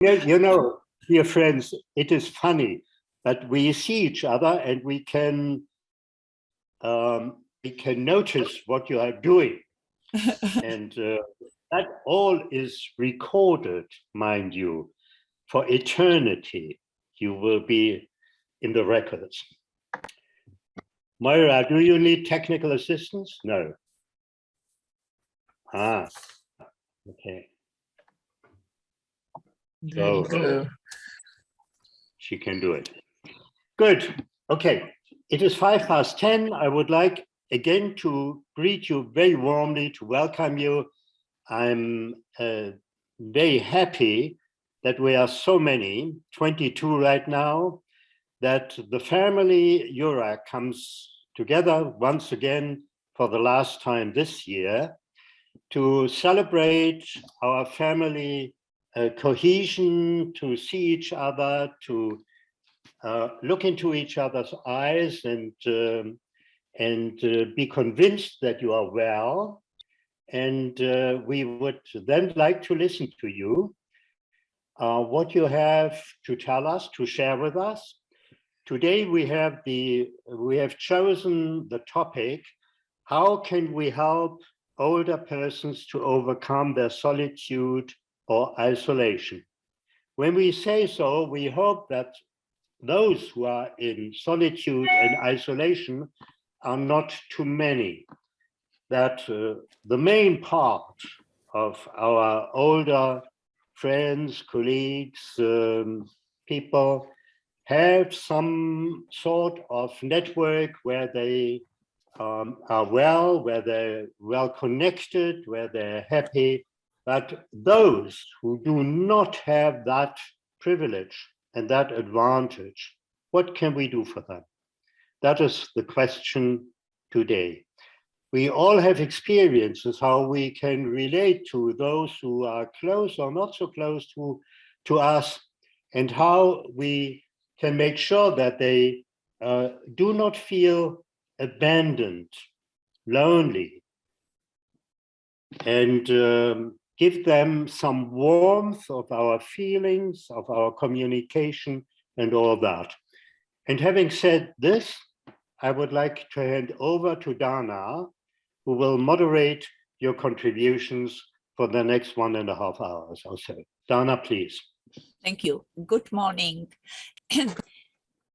You know, dear friends, it is funny that we see each other and we can notice what you are doing. And that all is recorded, mind you, for eternity. You will be in the records. Moira, do you need technical assistance? No. Ah, okay. So she can do it. Good. Okay. It is 10:05. I would like again to greet you very warmly, to welcome you. I'm very happy that we are so many, 22 right now, that the family EURAG comes together once again for the last time this year to celebrate our family cohesion, to see each other, to look into each other's eyes and be convinced that you are well. And we would then like to listen to you, what you have to tell us, to share with us. Today we have chosen the topic, how can we help older persons to overcome their solitude or isolation? When we say so, we hope that those who are in solitude and isolation are not too many, that the main part of our older friends, colleagues, people have some sort of network where they are well, where they're well connected, where they're happy. But those who do not have that privilege and that advantage, what can we do for them? That is the question today. We all have experiences how we can relate to those who are close or not so close to us, and how we can make sure that they do not feel abandoned, lonely, and give them some warmth of our feelings, of our communication, and all that. And having said this, I would like to hand over to Dana, who will moderate your contributions for the next 1.5 hours or so. Dana, please. Thank you. Good morning.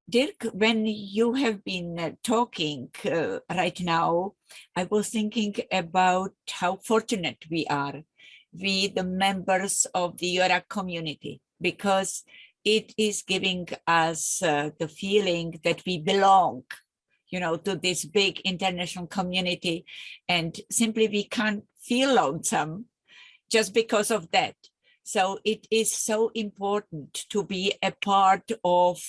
Dirk, when you have been talking right now, I was thinking about how fortunate we are, we the members of the EURAG community, because it is giving us the feeling that we belong, you know, to this big international community, and simply we can't feel lonesome just because of that. So it is so important to be a part of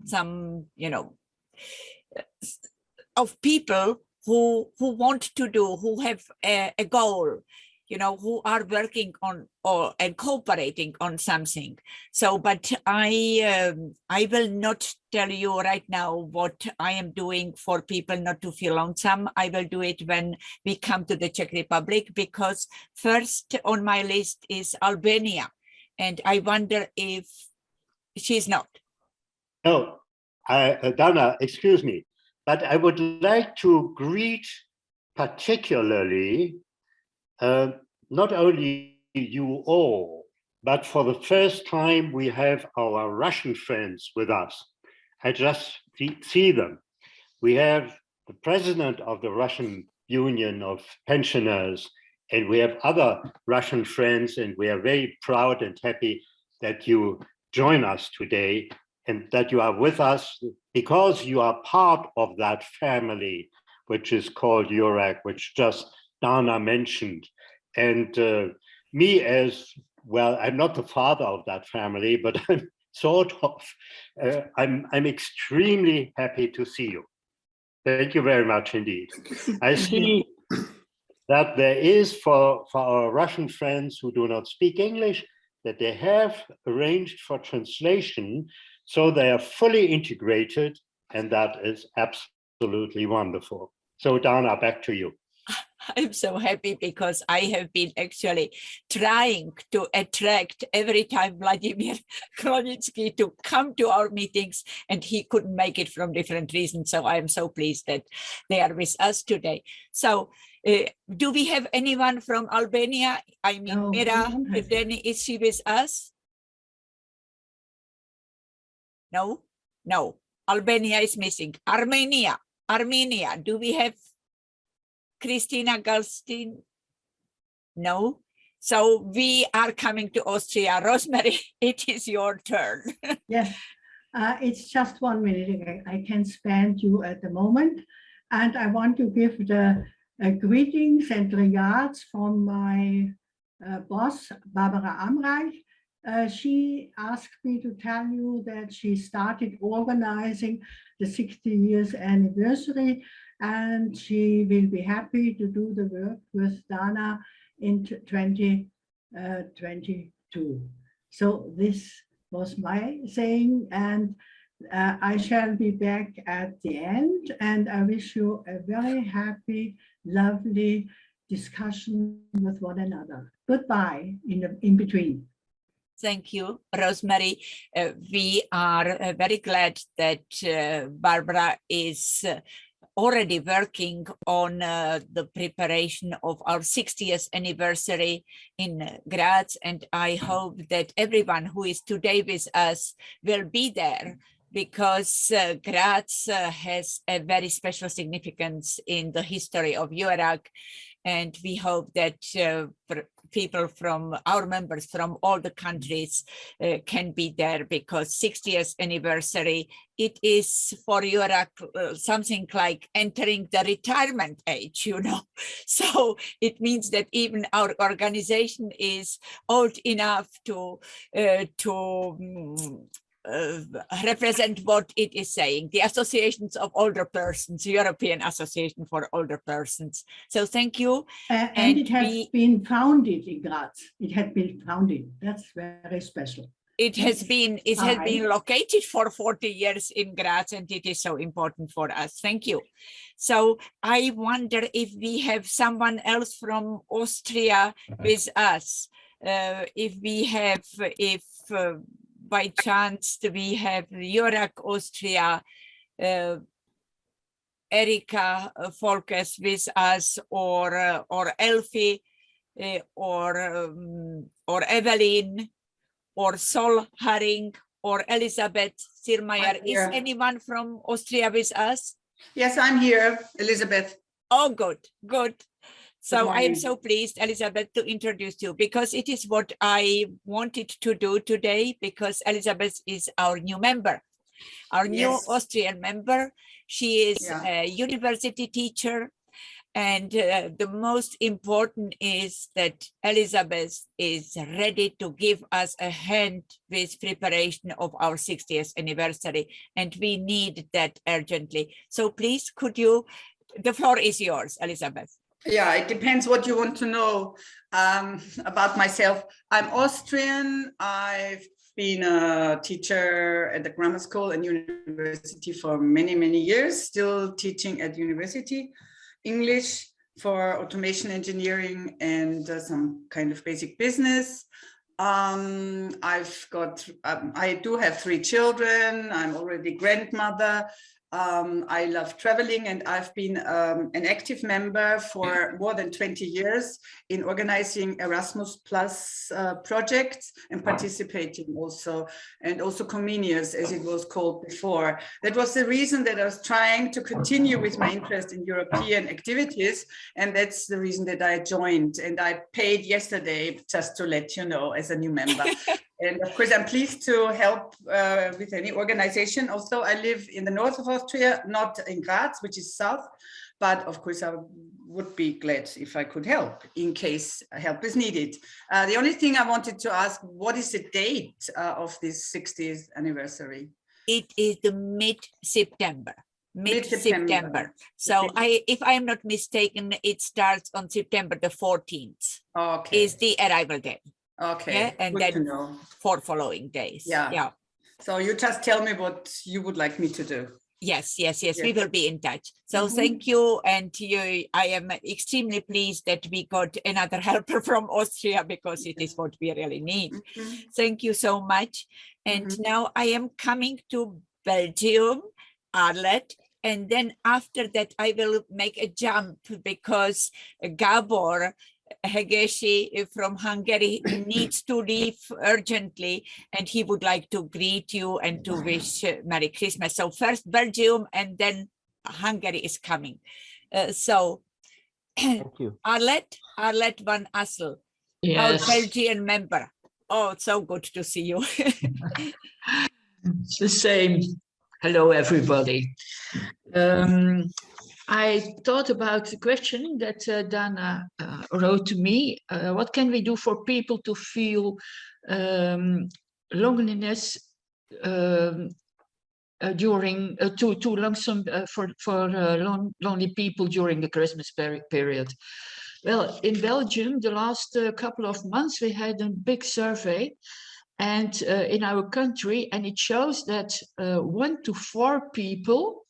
some, you know, of people who want to do, who have a goal, you know, who are working on and cooperating on something. So, but I will not tell you right now what I am doing for people not to feel lonesome. I will do it when we come to the Czech Republic, because first on my list is Albania, and I wonder if she's not. No, Dana, excuse me, but I would like to greet particularly not only you all, but for the first time we have our Russian friends with us. I just see them. We have the president of the Russian Union of Pensioners, and we have other Russian friends, and we are very proud and happy that you join us today and that you are with us, because you are part of that family, which is called EURAG, which just Dana mentioned. And me as well, I'm not the father of that family, but I'm sort of, I'm extremely happy to see you. Thank you very much indeed. I see that there is for our Russian friends who do not speak English, that they have arranged for translation, so they are fully integrated, and that is absolutely wonderful. So Dana, back to you. I'm so happy because I have been actually trying to attract every time Vladimir Kronitsky to come to our meetings, and he couldn't make it from different reasons. So I'm so pleased that they are with us today. So do we have anyone from Albania? I mean, No, we Mira, don't have. Danny, is she with us? No, no. Albania is missing. Armenia, do we have Christina Galstein? No. So we are coming to Austria. Rosemary, it is your turn. Yes, it's just 1 minute. I can spend you at the moment. And I want to give the greetings and regards from my boss, Barbara Amreich. She asked me to tell you that she started organizing the 60 years anniversary, and she will be happy to do the work with Dana in 2022. So this was my saying, and I shall be back at the end, and I wish you a very happy, lovely discussion with one another. Goodbye in between. Thank you, Rosemary. We are very glad that Barbara is already working on the preparation of our 60th anniversary in Graz, and I hope that everyone who is today with us will be there, because Graz has a very special significance in the history of EURAG, and we hope that people from our members from all the countries can be there, because 60th anniversary, it is for EURAG something like entering the retirement age, you know. So it means that even our organization is old enough to represent what it is saying, the associations of older persons, European Association for Older Persons. So thank you. And it has been founded in Graz. It had been founded. That's very special. It has been located for 40 years in Graz, and it is so important for us. Thank you. So I wonder if we have someone else from Austria with us. If by chance we have EURAG Austria, Erika Folkes with us, or Elfie, or Evelyn, or Sol Haring, or Elisabeth Sirmayer. Is anyone from Austria with us? Yes, I'm here, Elizabeth. Oh, good, good. So I am so pleased, Elizabeth, to introduce you, because it is what I wanted to do today, because Elizabeth is our new member, our new Austrian member. She is a university teacher. And the most important is that Elizabeth is ready to give us a hand with preparation of our 60th anniversary. And we need that urgently. So please, the floor is yours, Elizabeth. Yeah, it depends what you want to know about myself. I'm Austrian. I've been a teacher at the grammar school and university for many, many years, still teaching at university, English for automation engineering and some kind of basic business. I do have 3 children. I'm already grandmother. I love traveling, and I've been an active member for more than 20 years in organizing Erasmus Plus projects and participating also, and also Comenius, as it was called before. That was the reason that I was trying to continue with my interest in European activities, and that's the reason that I joined. And I paid yesterday, just to let you know, as a new member. And of course, I'm pleased to help with any organization. Also, I live in the north of Austria, not in Graz, which is south. But of course, I would be glad if I could help in case help is needed. The only thing I wanted to ask, what is the date of this 60th anniversary? It is the mid-September. Mid-September. So if I'm not mistaken, it starts on September the 14th. Okay. Is the arrival day. Okay. Yeah, and then 4 following days. Yeah. So you just tell me what you would like me to do. Yes, we Yes. will be in touch. So Mhm. thank you. And I am extremely pleased that we got another helper from Austria, because it is what we really need. Mhm. Thank you so much. And Mhm. now I am coming to Belgium, Arlet. And then after that, I will make a jump, because Gabor Hegeshi from Hungary needs to leave urgently, and he would like to greet you and to wish Merry Christmas. So first Belgium, and then Hungary is coming. So Thank you. Arlet van Assel, our Yes, Belgian member. Oh, it's so good to see you. it's the same. Hello, everybody. I thought about the question that Dana wrote to me. What can we do for people to feel loneliness during too lonesome for lonely people during the Christmas period? Well, in Belgium, the last couple of months, we had a big survey, and in our country, and it shows that 1 to 4 people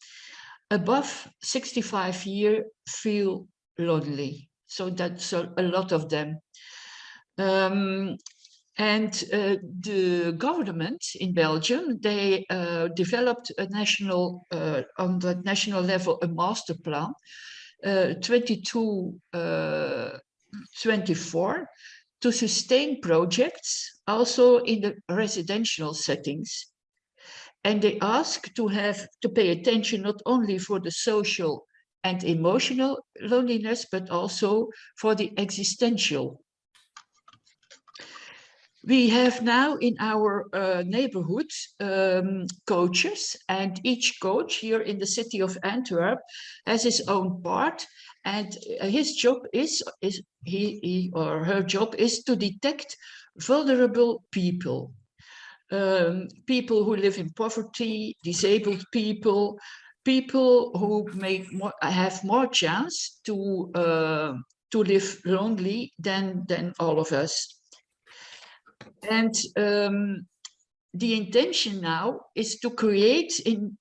above 65 years feel lonely. So that's a lot of them. And the government in Belgium, they developed a national, on the national level, a master plan, 22-24, to sustain projects also in the residential settings. And they ask to pay attention not only for the social and emotional loneliness, but also for the existential. We have now in our neighborhood coaches, and each coach here in the city of Antwerp has his own part, and his job is he or her job is to detect vulnerable people. People who live in poverty, disabled people, people who have more chance to live lonely than all of us. And the intention now is to create in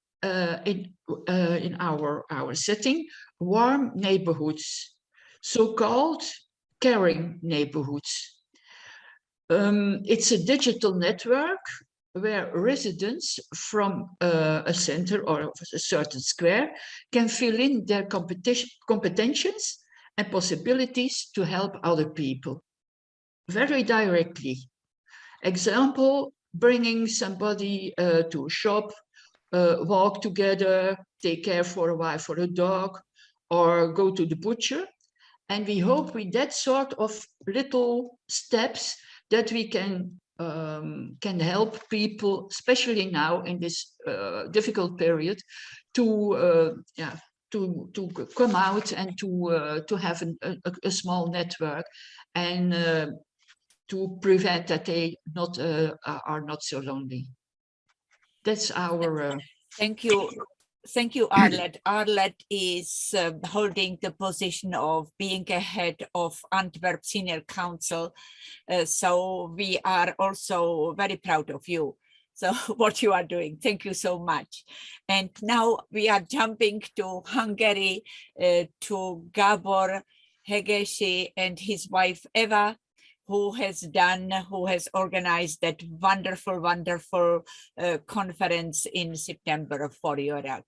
our setting warm neighborhoods, so-called caring neighborhoods. It's a digital network where residents from a center or a certain square can fill in their competencies and possibilities to help other people very directly. Example, bringing somebody to a shop, walk together, take care for a while for a dog, or go to the butcher. And we hope with that sort of little steps that we can help people, especially now in this difficult period, to come out and to have a small network, and to prevent that they are not so lonely. That's our. Thank you. Thank you, Arlet. Arlet is holding the position of being a head of Antwerp Senior Council. So we are also very proud of you. So what you are doing, thank you so much. And now we are jumping to Hungary, to Gabor Hegeshi and his wife Eva, who has organized that wonderful conference in September for EURAG.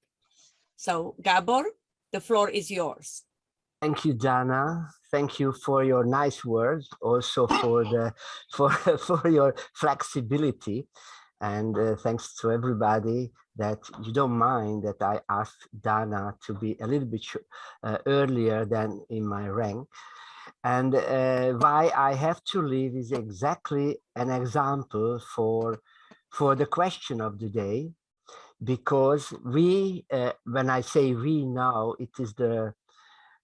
So Gabor, the floor is yours. Thank you, Dana. Thank you for your nice words, also for your flexibility, and thanks to everybody that you don't mind that I asked Dana to be a little bit earlier than in my rank. And why I have to leave is exactly an example for the question of the day, because we, when I say we now, it is the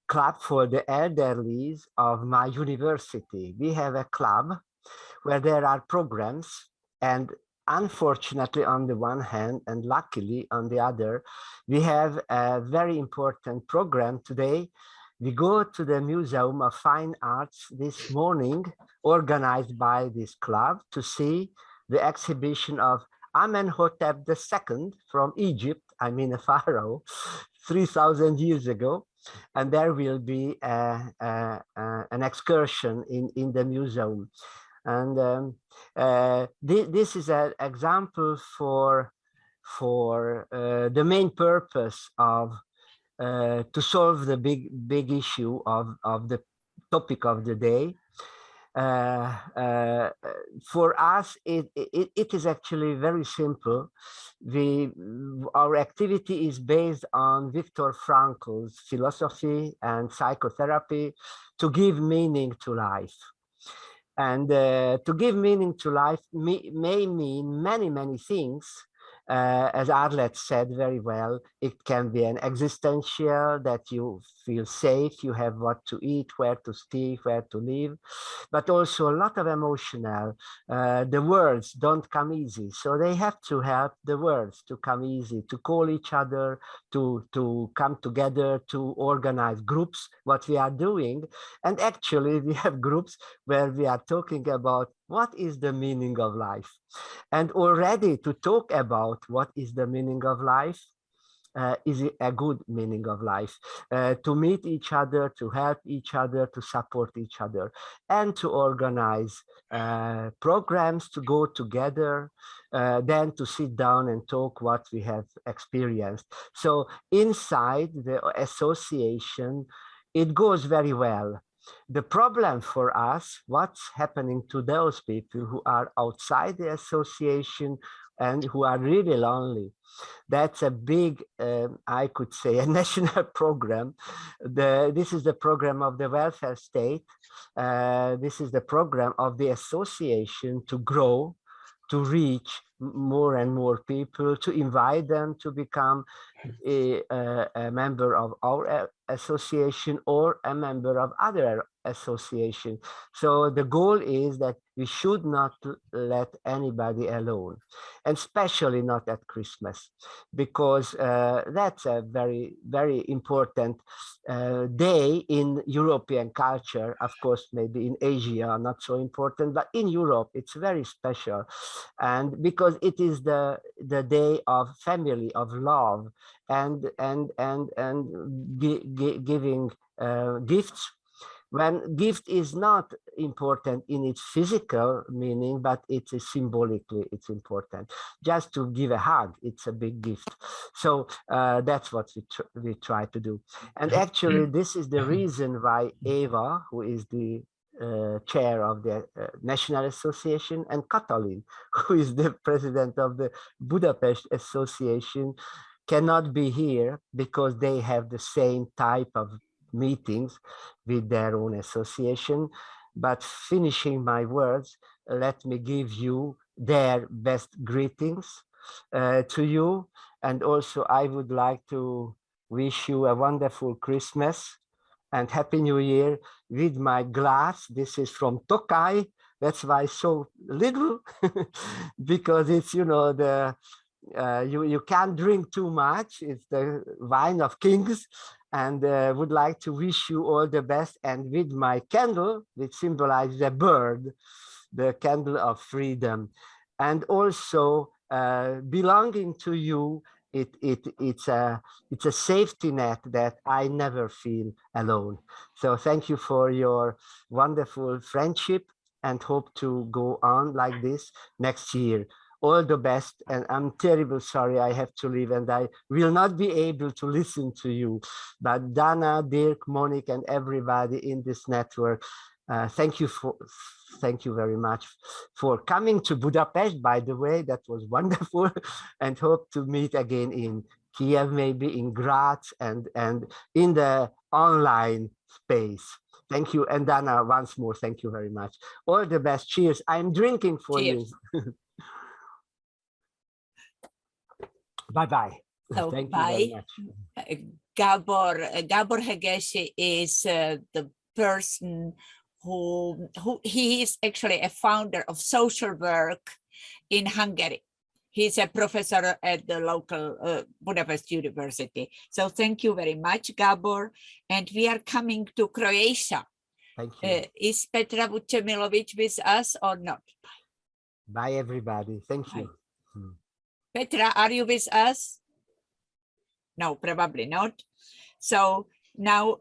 club for the elderly of my university. We have a club where there are programs, and unfortunately on the one hand and luckily on the other, we have a very important program today. We go to the Museum of Fine Arts this morning, organized by this club, to see the exhibition of Amenhotep II from Egypt, I mean a pharaoh, 3,000 years ago. And there will be an excursion in the museum. And this is an example for the main purpose of to solve the big issue of the topic of the day. For us, it is actually very simple. Our activity is based on Viktor Frankl's philosophy and psychotherapy to give meaning to life. And to give meaning to life may mean many things. As Arlette said very well, it can be an existential, that you feel safe, you have what to eat, where to stay, where to live, but also a lot of emotional. The words don't come easy, so they have to help the words to come easy, to call each other, to come together, to organize groups, what we are doing. And actually we have groups where we are talking about what is the meaning of life. And already to talk about what is the meaning of life is a good meaning of life. To meet each other, to help each other, to support each other, and to organize programs to go together, then to sit down and talk what we have experienced. So inside the association, it goes very well. The problem for us, what's happening to those people who are outside the association and who are really lonely? That's a big, I could say, a national program. This is the program of the welfare state. This is the program of the association to grow, to reach more and more people, to invite them to become a member of our association or a member of other association. So the goal is that we should not let anybody alone, and especially not at Christmas, because that's a very important day in European culture. Of course, maybe in Asia not so important, but in Europe it's very special, and because it is the day of family, of love, and giving gifts. When gift is not important in its physical meaning, but it is symbolically, it's important. Just to give a hug, it's a big gift. So that's what we try to do. And actually, this is the reason why Eva, who is the chair of the National Association, and Katalin, who is the president of the Budapest Association, cannot be here, because they have the same type of meetings with their own association. But finishing my words, let me give you their best greetings to you. And also I would like to wish you a wonderful Christmas and Happy New Year with my glass. This is from Tokaj. That's why so little, because it's, you know, the you can't drink too much. It's the wine of kings. And would like to wish you all the best. And with my candle, which symbolizes a bird, the candle of freedom, and also belonging to you, it's a safety net that I never feel alone. So thank you for your wonderful friendship, and hope to go on like this next year. All the best, and I'm terribly sorry I have to leave and I will not be able to listen to you. But Dana, Dirk, Monique, and everybody in this network, thank you very much for coming to Budapest, by the way. That was wonderful, and hope to meet again in Kiev, maybe in Graz, and in the online space. Thank you. And Dana, once more, thank you very much. All the best. Cheers. I'm drinking for Cheers. you. Bye-bye. So Thank you bye. very much. Gabor Hegesi is the person who he is actually a founder of social work in Hungary. He's a professor at the local Budapest University. So thank you very much, Gabor. And we are coming to Croatia. Thank you. Is Petra Vucemilovic with us or not? Bye, everybody. Thank you. Bye. Petra, are you with us? No, probably not. So now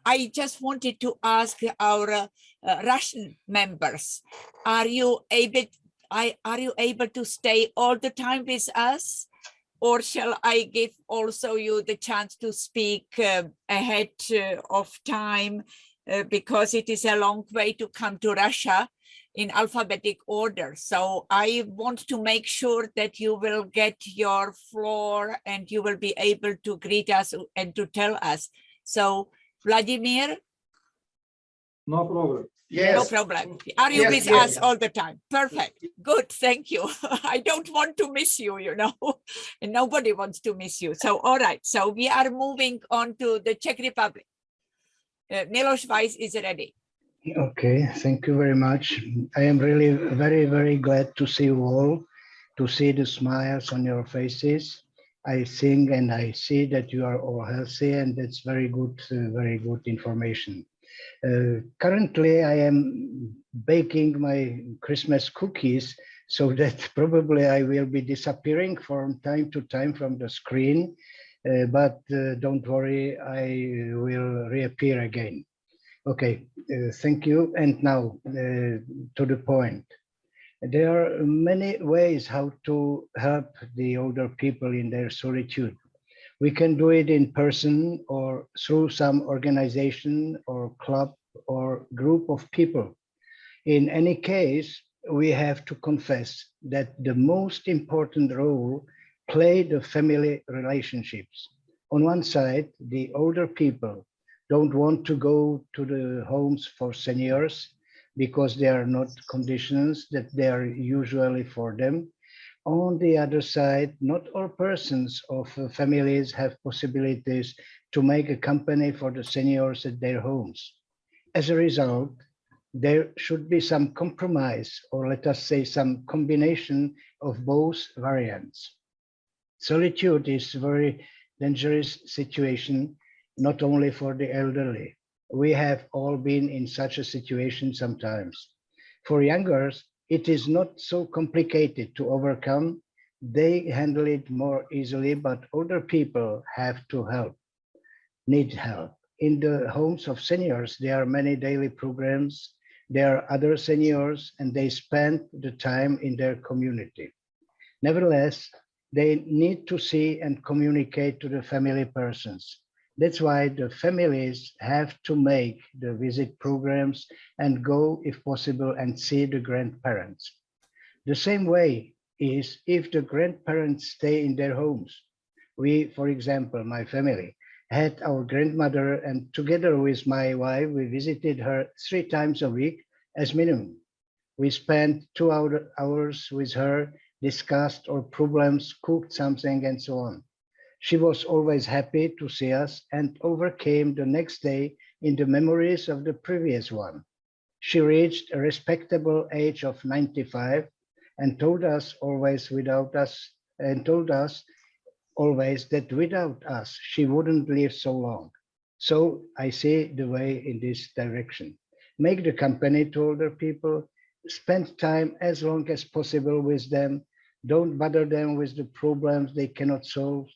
I just wanted to ask our Russian members, are you able to stay all the time with us? Or shall I give also you the chance to speak ahead of time because it is a long way to come to Russia in alphabetic order. So I want to make sure that you will get your floor and you will be able to greet us and to tell us. So Vladimir? No problem. Yes. No problem. Are you with us all the time? Perfect. Good. Thank you. I don't want to miss you, you know, and nobody wants to miss you. So, all right. So we are moving on to the Czech Republic. Miloš Weiss is ready. Okay, thank you very much. I am really very, very glad to see you all, to see the smiles on your faces. I think and I see that you are all healthy, and that's very good information. Currently, I am baking my Christmas cookies, so that probably I will be disappearing from time to time from the screen, but don't worry, I will reappear again. Okay, thank you. And now to the point. There are many ways how to help the older people in their solitude. We can do it in person or through some organization or club or group of people. In any case, we have to confess that the most important role play the family relationships. On one side, the older people don't want to go to the homes for seniors because they are not conditions that they are usually for them. On the other side, not all persons of families have possibilities to make a company for the seniors at their homes. As a result, there should be some compromise, or let us say some combination of both variants. Solitude is a very dangerous situation, not only for the elderly. We have all been in such a situation sometimes. For youngers, it is not so complicated to overcome. They handle it more easily, but older people have to need help. In the homes of seniors, there are many daily programs. There are other seniors, and they spend the time in their community. Nevertheless, they need to see and communicate to the family persons. That's why the families have to make the visit programs and go, if possible, and see the grandparents. The same way is if the grandparents stay in their homes. We, for example, my family, had our grandmother, and together with my wife, we visited her 3 times a week as minimum. We spent 2 hours with her, discussed our problems, cooked something, and so on. She was always happy to see us and overcame the next day in the memories of the previous one. She reached a respectable age of 95 and told us always that without us, she wouldn't live so long. So I see the way in this direction. Make the company to older people, spend time as long as possible with them, don't bother them with the problems they cannot solve,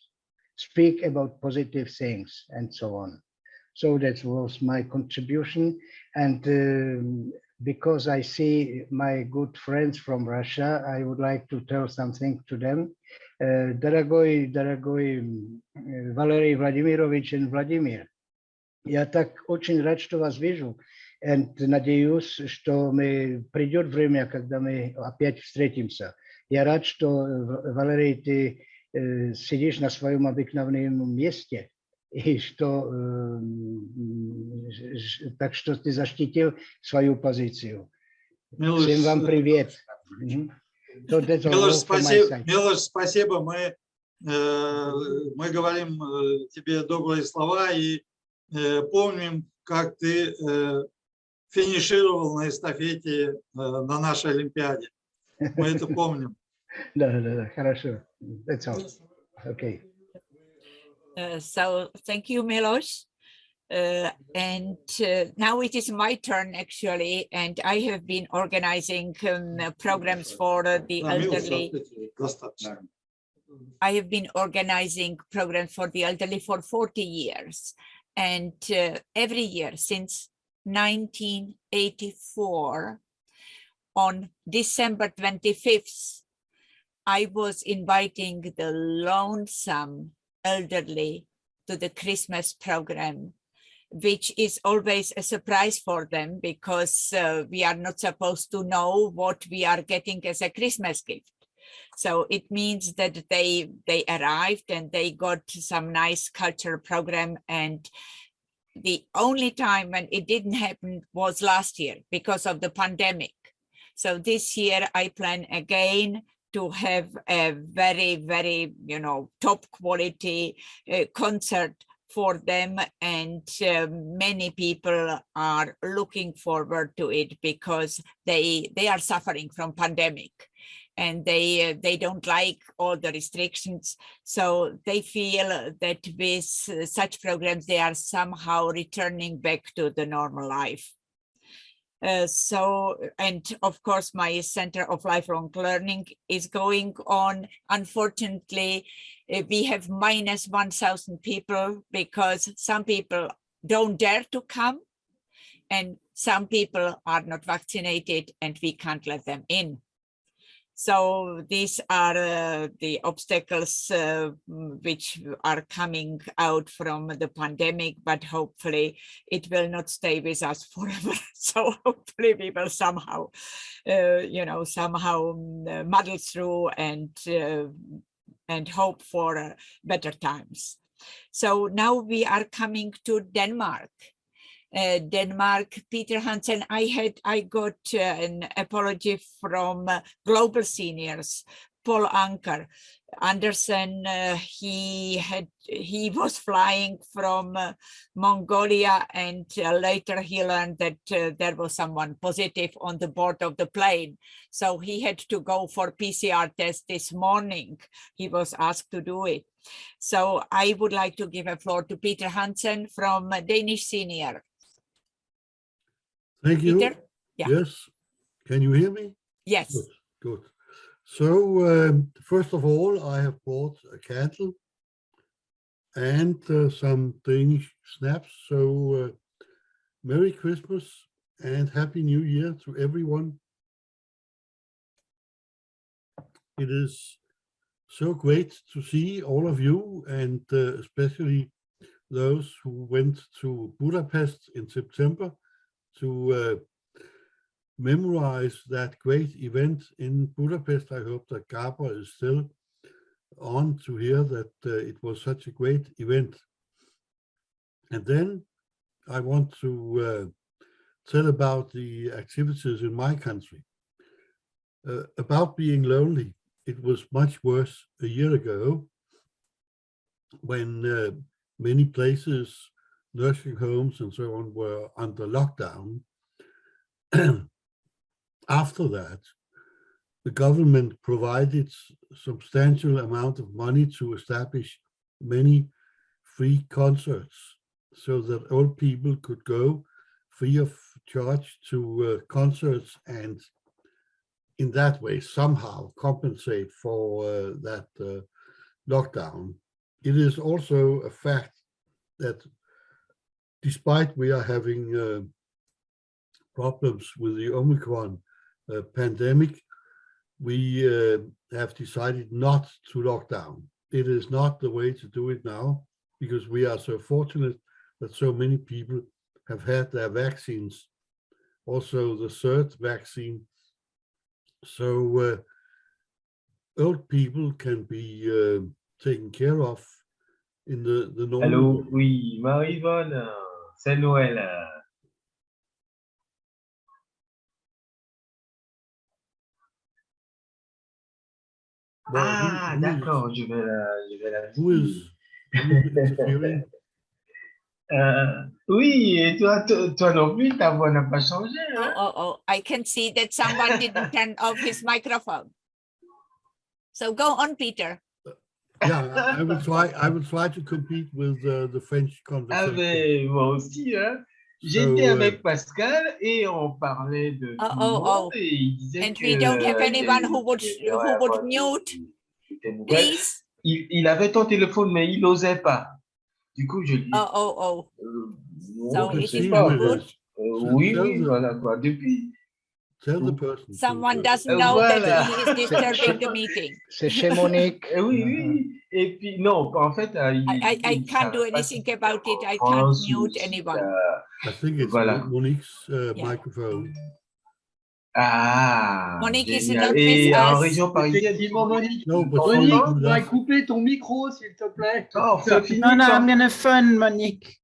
speak about positive things, and so on. So that was my contribution. And because I see my good friends from Russia, I would like to tell something to them. Дорогой Валерий Владимирович и Владимир, я так очень рад, что вас вижу. И надеюсь, что придет время, когда мы опять встретимся. Я рад, что, Валерий, ты сидишь на своем обыкновенном месте, и что так что ты защитил свою позицию. Всем вам привет. Милош, спасибо. Мы говорим тебе добрые слова и помним, как ты финишировал на эстафете на нашей Олимпиаде. Мы это помним. Да, хорошо. That's all. Okay. So thank you, Miloš. Now it is my turn actually, and I have been organizing programs for the elderly. I have been organizing programs for the elderly for 40 years. And every year since 1984, on December 25th, I was inviting the lonesome elderly to the Christmas program, which is always a surprise for them because we are not supposed to know what we are getting as a Christmas gift. So it means that they arrived and they got some nice cultural program, and the only time when it didn't happen was last year because of the pandemic. So this year I plan again to have a very, very, top quality concert for them, and many people are looking forward to it because they are suffering from pandemic. And they don't like all the restrictions. So they feel that with such programs, they are somehow returning back to the normal life. And of course, my Center of Lifelong Learning is going on. Unfortunately, we have minus 1,000 people because some people don't dare to come and some people are not vaccinated and we can't let them in. So these are the obstacles which are coming out from the pandemic, but hopefully it will not stay with us forever. So hopefully we will somehow, muddle through and hope for better times. So now we are coming to Denmark. Denmark, Peter Hansen, I got an apology from Global Seniors, Paul Anker Andersen. He was flying from Mongolia, and later he learned that there was someone positive on the board of the plane. So he had to go for PCR test this morning. He was asked to do it. So I would like to give a floor to Peter Hansen from Danish Senior. Thank you. Peter? Yeah. Yes. Can you hear me? Yes. Good. So first of all, I have brought a candle and some Danish snaps. So Merry Christmas and Happy New Year to everyone. It is so great to see all of you, and especially those who went to Budapest in September to memorize that great event in Budapest. I hope that Gabor is still on to hear that it was such a great event. And then I want to tell about the activities in my country. About being lonely, it was much worse a year ago when many places, nursing homes and so on, were under lockdown. After that, the government provided substantial amount of money to establish many free concerts so that old people could go free of charge to concerts, and in that way somehow compensate for that lockdown. It is also a fact that despite we are having problems with the Omicron pandemic, we have decided not to lock down. It is not the way to do it now, because we are so fortunate that so many people have had their vaccines, also the third vaccine. So old people can be taken care of in the normal. Allô, oui, Marie-Yvonne, c'est Noël. Ah, d'accord, je vais la Who is interfering? Oui, et toi non plus, ta voix n'a pas changé. Hein? Oh, I can see that someone didn't turn off his microphone. So go on, Peter. Yeah, I will try. I will try to compete with the French Ah conversation. ben, moi aussi, hein. J'étais avec Pascal et on parlait de tout le monde et il disait And que we don't have anyone who would mute, please. Il avait ton téléphone, mais il n'osait pas. Du coup, je dis. Non, So it is pas. not good. Oui, voilà quoi. Depuis. Tell the person. Someone doesn't know that he is disturbing the meeting. C'est chez Monique. Oui, oui. Et puis, non, en fait, I can't do anything about it. I can't mute anyone. I think it's Monique's microphone. Ah, Monique is génial. not Et with en us. région parisienne, Effectivement, Monique. No, but Monique, she tu pourrais couper ton micro, s'il te plaît. Oh, c'est fini. No, I'm gonna phone Monique.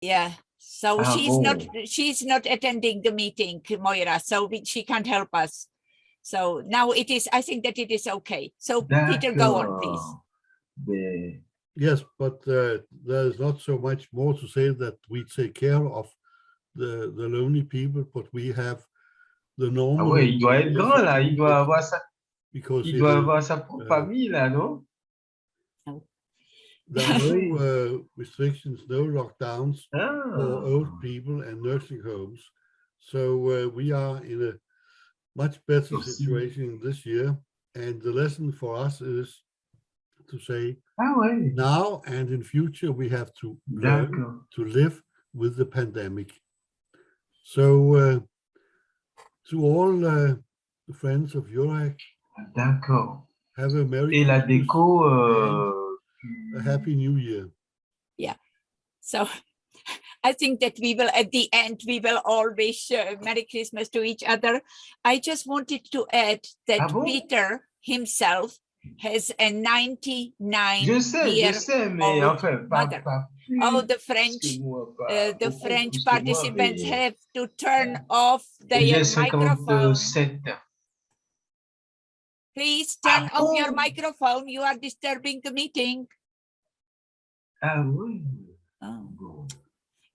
Yeah. So Ah, she's not attending the meeting, Moira, so she can't help us. So now it is, I think that it is okay. So Peter, go on, please. Yes, but there's not so much more to say that we take care of the lonely people, but we have the normal. Ah ouais, il doit être grand là, il doit avoir sa, propre famille là, non? There are no restrictions, no lockdowns for old people and nursing homes. So we are in a much better situation this year. And the lesson for us is to say now and in future, we have to learn to live with the pandemic. So to all the friends of EURAG, have a Merry Christmas and a Happy New Year. Yeah. So I think that we will, at the end, we will all wish Merry Christmas to each other. I just wanted to add that Peter himself has a 99-year-old mother. Oh, the French participants have to turn off their microphone. Please turn off your microphone. You are disturbing the meeting.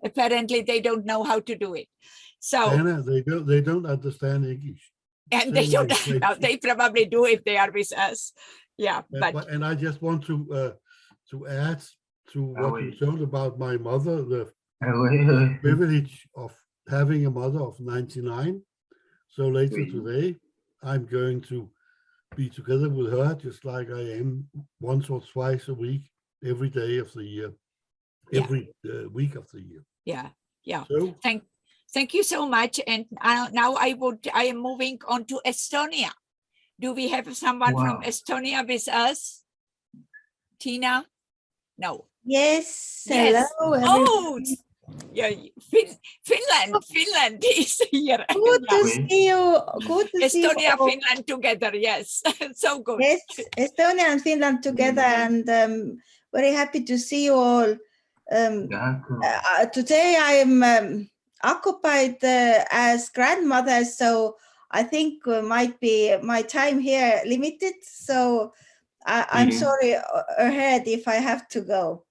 Apparently, they don't know how to do it. So Anna, they don't understand English. And they don't. No, they probably do if they are with us. Yeah, and I just want to add to what you told about my mother, the privilege of having a mother of 99. So later today, I'm going to be together with her, just like I am once or twice a week, every day of the year, every week of the year. Yeah, yeah. So, thank you so much. And now I am moving on to Estonia. Do we have someone from Estonia with us? Tina? No. Yes. Yes. Hello. Oh, yeah. Finland is here. Good to see you. Good to see you. Estonia, Finland together. Yes. So good. Yes, Estonia and Finland together, and very happy to see you all. Today I am occupied as grandmother, so I think might be my time here limited. So I'm sorry ahead if I have to go.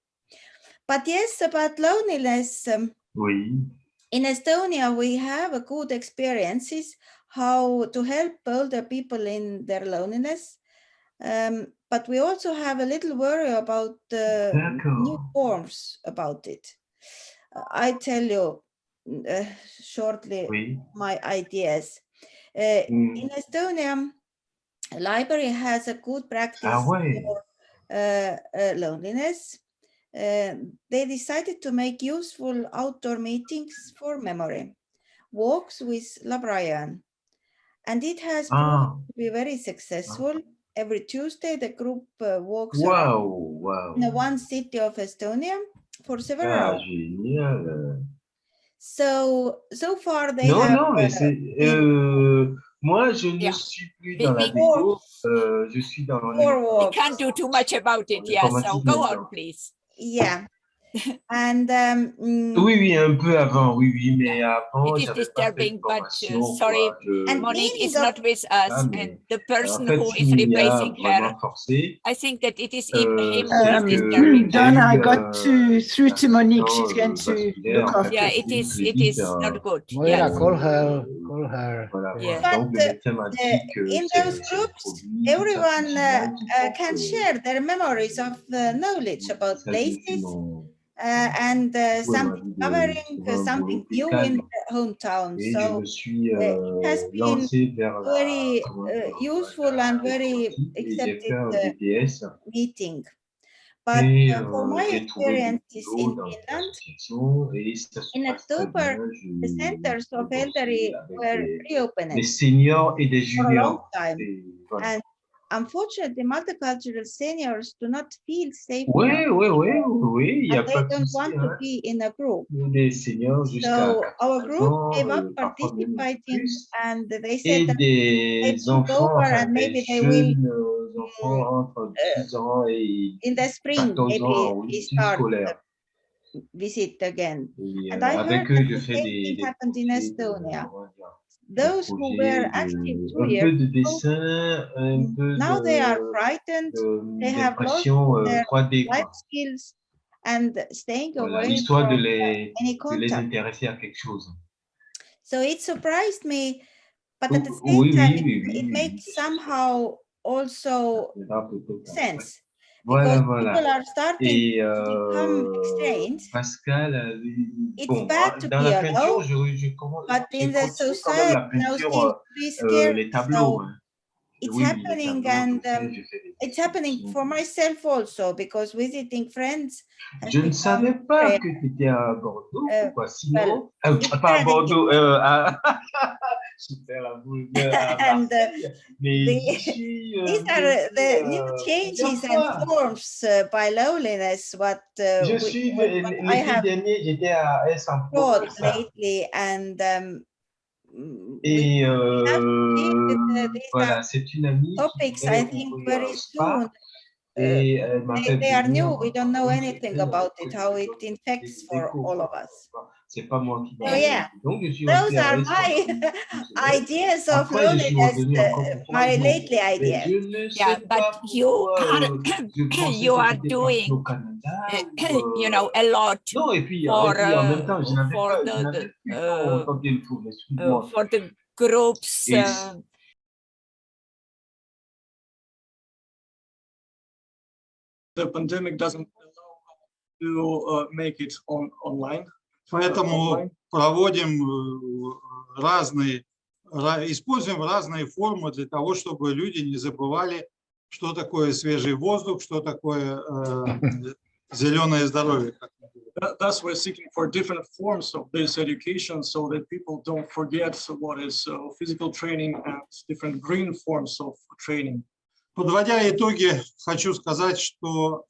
But yes, about loneliness. In Estonia, we have a good experiences how to help older people in their loneliness. But we also have a little worry about new forms about it. I tell you shortly my ideas. In Estonia, library has a good practice for loneliness. They decided to make useful outdoor meetings for memory, walks with librarian, and it has proved to be very successful. Every Tuesday, the group walks around in one city of Estonia for several hours. So far they have. Non, mais c'est. Moi, je ne suis plus dans la déco. Je suis dans. We can't do too much about it. Yeah. So go on, please. Yeah. And Oui, oui, un peu avant, oui, oui, mais avant, It is j'avais pas cette disturbing, but formation, sorry, quoi. Je- and Monique meaning is of not with us, Ah, mais, and the en person fait, who ce is qui m'y a replacing her, vraiment forcé, I think that it is him who c'est is que disturbing. j'ai Donna, I eu got through to Monique. She's going to vasculaire, look en fait, Yeah, after j'ai it une is phlébite, not good. Moira, Yes. call her, call her. voilà. Yeah. but Donc, le médecin m'a dit que in c'est those des groups, produits, everyone certains qui font can que share their memories of knowledge about ça, je suis places mon and something covering something new in cadre. their hometown. Et je So me suis it has been lancé vers la, very comment dire, useful la and very informatique et j'ai fait accepted un BTS meeting. But et for my j'ai trouvé du experiences boulot in dans une Finland, association et ça se in passe très October, bien. the Je centers of bossé elderly avec were des reopened seniors et des for a long juniors. time. Et voilà. And unfortunately, multicultural seniors do not feel safe Oui, enough. oui, il n'y a And they pas de don't souci. want to be in a group. Des seniors jusqu'à So our 80 group ans, gave up parfois même participating, plus. and they said Et that they des will enfants, go over enfin and des maybe they will jeunes enfants entre 10 ans et in the spring 14 maybe ans en they études start scolaires. visit again. Et And I heard avec that eux, je the fais same des thing happened in projets Estonia. comment dire, Those who were active 2 un years peu de ago, dessin, un peu now they are frightened. They have lost d'impression their 3D, life quoi. skills and staying Voilà, away histoire from de any les contact. intéresser à quelque chose. So it surprised me, but at the same Oui, time, oui, it oui, makes oui. somehow also Là, peut-être après. sense Voilà, because voilà. people are starting Et to become exchanged. Pascal, It's bon, bad to dans be la peinture, alone, but in j'ai the continué quand même la society now seems peinture, to be scary. les tableaux. So Hein. it's Oui, les happening, tableaux, and je fais, je fais des it's happening expositions. for myself also because visiting friends has Je ne become savais pas rare. que tu étais à Bordeaux, quoi. Well, Sinon, it pas à had Bordeaux, been. je fais la boule à And Marseille, mais j'y suis these are venu the new plusieurs changes and fois. forms by loneliness what Je suis, what I l'été have dernier, j'étais à brought Aix-en-Provence. lately, and Et we have to deal with these voilà, c'est une amie qui topics, voulait I think, ouvrir very un spa soon. et elle m'a fait They are venir new. We don't know une anything semaine about pour it, que how je it donne infects des for cours, all of quoi. us. C'est pas moi qui So m'en yeah, occupe. Donc, je suis those resté à are Aix my pendant 2 semaines. ideas of Après, je suis loneliness, revenu encore pour 3 my jours. lately Mais ideas. je ne Yeah, sais but pas you pourquoi are je pensais you que are tu étais parti doing au Canada. Ou, you know a lot non, et puis for en même temps, je n'avais for pas, je n'avais plus ton, ton téléphone, excuse-moi. for the groups. Et the pandemic doesn't allow to make it online. Поэтому проводим используем разные формы для того, чтобы люди не забывали, что такое свежий воздух, что такое зеленое здоровье. Thus, we're seeking for different forms of this education so that people don't forget what is physical training and different green forms of training. Подводя итоги, хочу сказать, что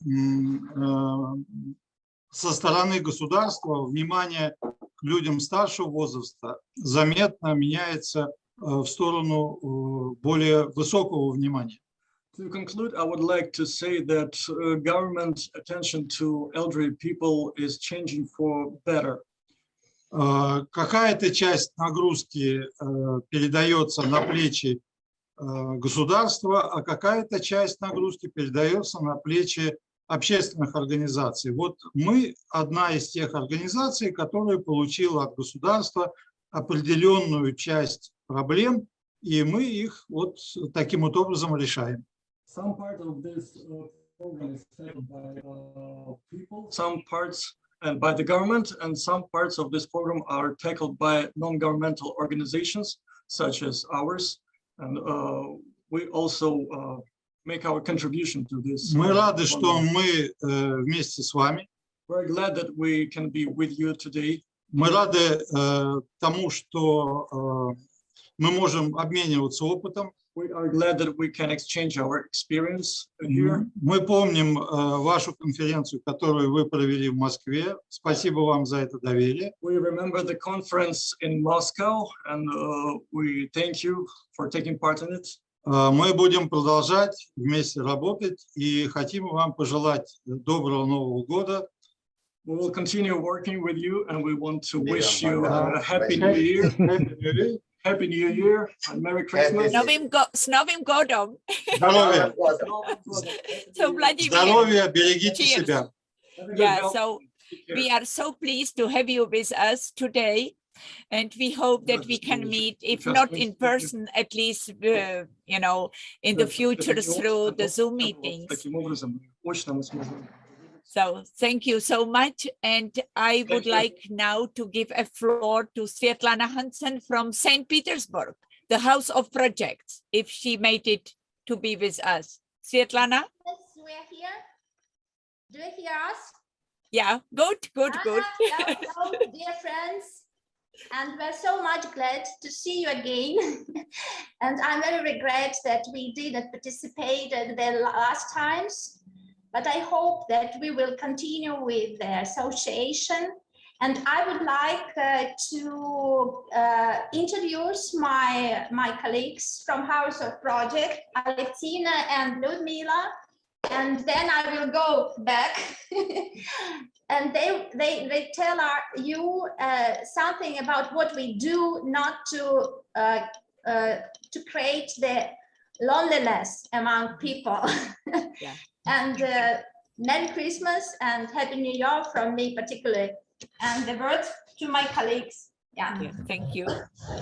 со стороны государства внимание к людям старшего возраста заметно меняется в сторону более высокого внимания. To conclude, I would like to say that government attention to elderly people is changing for better. Какая-то часть нагрузки передается на плечи государства, а какая-то часть нагрузки передается на плечи общественных организаций. Вот мы одна из тех организаций, которая получила от государства определенную часть проблем, и мы их вот таким вот образом решаем. Some part of this program is set by people, some parts and by the government, and some parts of this program are tackled by non-governmental organizations such as ours, and we also make our contribution to this. Мы рады, что мы вместе с вами. We're glad that we can be with you today. Мы рады тому, что мы можем обмениваться опытом. We are glad that we can exchange our experience here. Мы помним вашу конференцию, которую вы провели в Москве. Спасибо вам за это доверие. We remember the conference in Moscow, and we thank you for taking part in it. Мы будем продолжать вместе работать и хотим вам пожелать доброго Нового года We will continue working with you, and we want to wish you a happy new year. Happy New Year and Merry Christmas. С Новым годом. Здоровья. So Vladimir, Здоровья, берегите cheers. себя. Yeah, so we are so pleased to have you with us today, and we hope that we can meet, if not in person, at least you know, in the future through the Zoom meetings. So thank you so much, and I would like now to give a floor to Svetlana Hansen from St. Petersburg, the House of Projects, if she made it to be with us. Svetlana? Yes, we're here. Do you hear us? Yeah, good. Hello, dear friends, and we're so much glad to see you again. And I'm very regret that we didn't participate the last times. But I hope that we will continue with the association. And I would like to introduce my colleagues from House of Project, Alexina and Ludmila. And then I will go back and they tell you something about what we do, not to create the loneliness among people. Yeah. And Merry Christmas and Happy New Year from me particularly. And the word to my colleagues. Yeah. Thank you.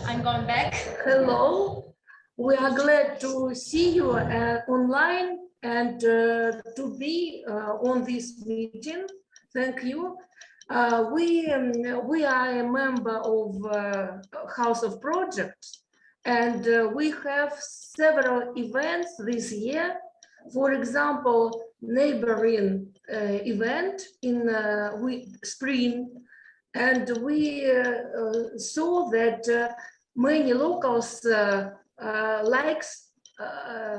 I'm going back. Hello. We are glad to see you online and to be on this meeting. Thank you. We are a member of House of Projects, and we have several events this year. For example, neighboring event in spring, and we saw that many locals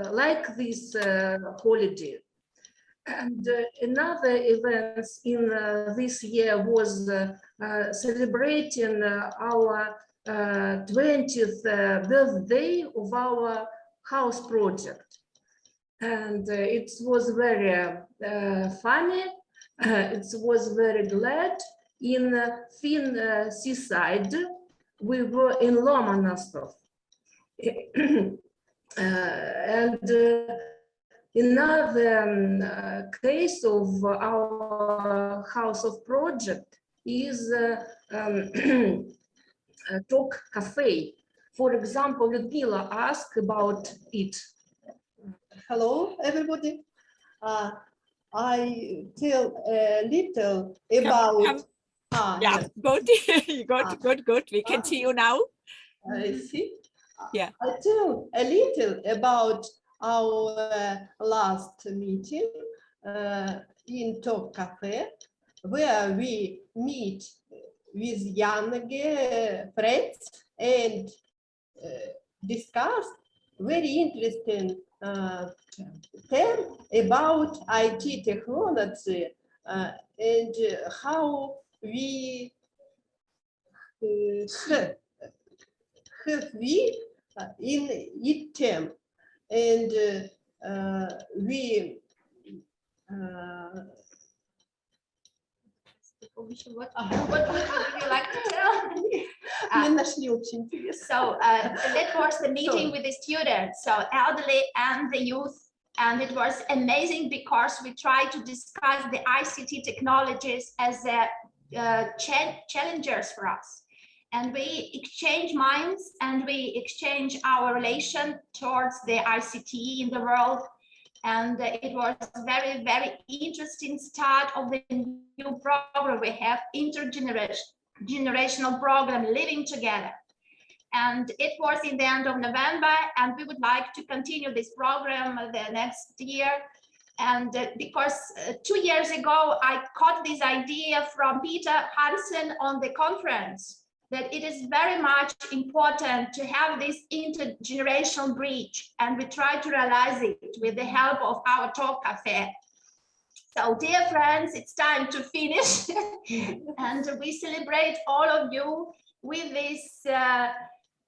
like this holiday. And another event in this year was celebrating our 20th birthday of our house project. And it was very funny. It was very glad. In Fin seaside, we were in Lomonosov. And another case of our House of Project is Talk Cafe. For example, Ludmila asked about it. Hello, everybody. I tell a little about. Yeah, good. We can see you now. I see. Yeah. I tell a little about our last meeting in Talk Cafe, where we meet with young friends and discuss very interesting term about IT technology and how we have we in it term, and we what would you like to tell? So that was the meeting with the students, so elderly and the youth, and it was amazing because we tried to discuss the ICT technologies as challengers for us. And we exchange minds and we exchange our relation towards the ICT in the world. And it was very, very interesting start of the new program. We have intergenerational program living together. And it was in the end of November, and we would like to continue this program the next year. And because 2 years ago, I caught this idea from Peter Hansen on the conference, that it is very much important to have this intergenerational bridge, and we try to realize it with the help of our Talk Cafe. So dear friends, it's time to finish and we celebrate all of you with this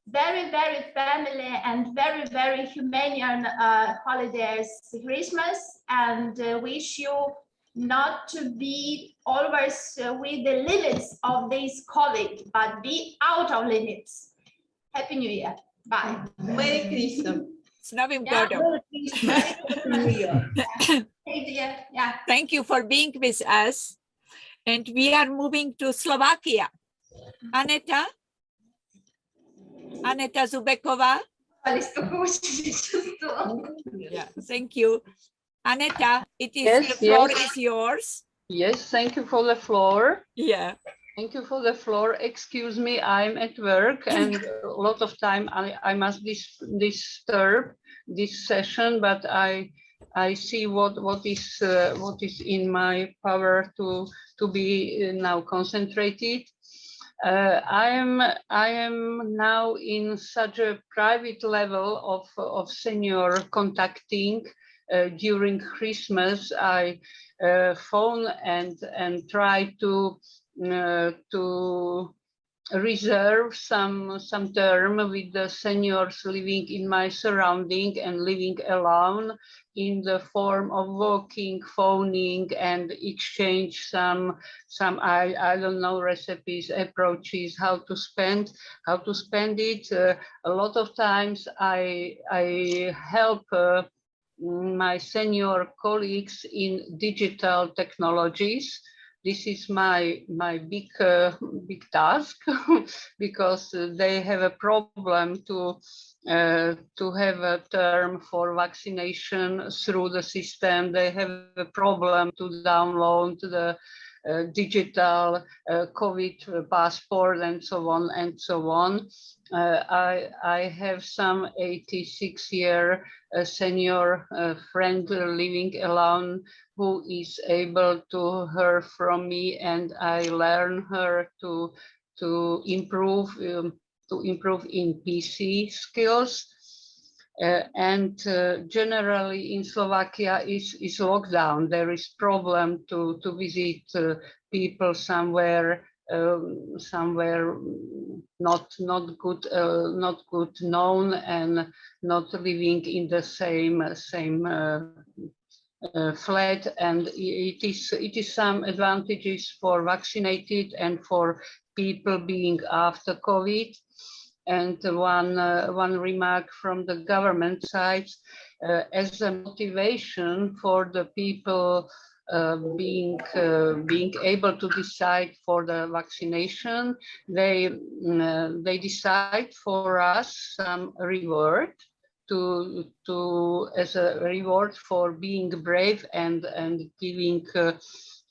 very, very family and very, very humane holidays, Christmas, and wish you not to be always with the limits of this COVID, but be out of limits. Happy New Year. Bye. Merry Christmas. С Новым Yeah. годом. Yeah. Thank you for being with us. And we are moving to Slovakia. Aneta? Aneta Zubekova? Yeah, thank you. Aneta, the floor is yours. Yes, thank you for the floor. Yeah. Thank you for the floor. Excuse me, I'm at work and a lot of time I must disturb this session, but I see what is in my power to be now concentrated. I am now in such a private level of senior contacting. During Christmas, I phone and try to reserve some term with the seniors living in my surrounding and living alone, in the form of walking, phoning, and exchange some I don't know, recipes, approaches, how to spend it. A lot of times I help my senior colleagues in digital technologies. This is my big task because they have a problem to have a term for vaccination through the system. They have a problem to download the digital COVID passport and so on and so on. I have some 86-year senior friend living alone who is able to hear from me, and I learn her to improve in PC skills. And generally in Slovakia is lockdown. There is problem to visit people somewhere not good known and not living in the same flat, and it is some advantages for vaccinated and for people being after COVID. And one remark from the government side, as a motivation for the people being able to decide for the vaccination, they decide for us some reward as a reward for being brave and giving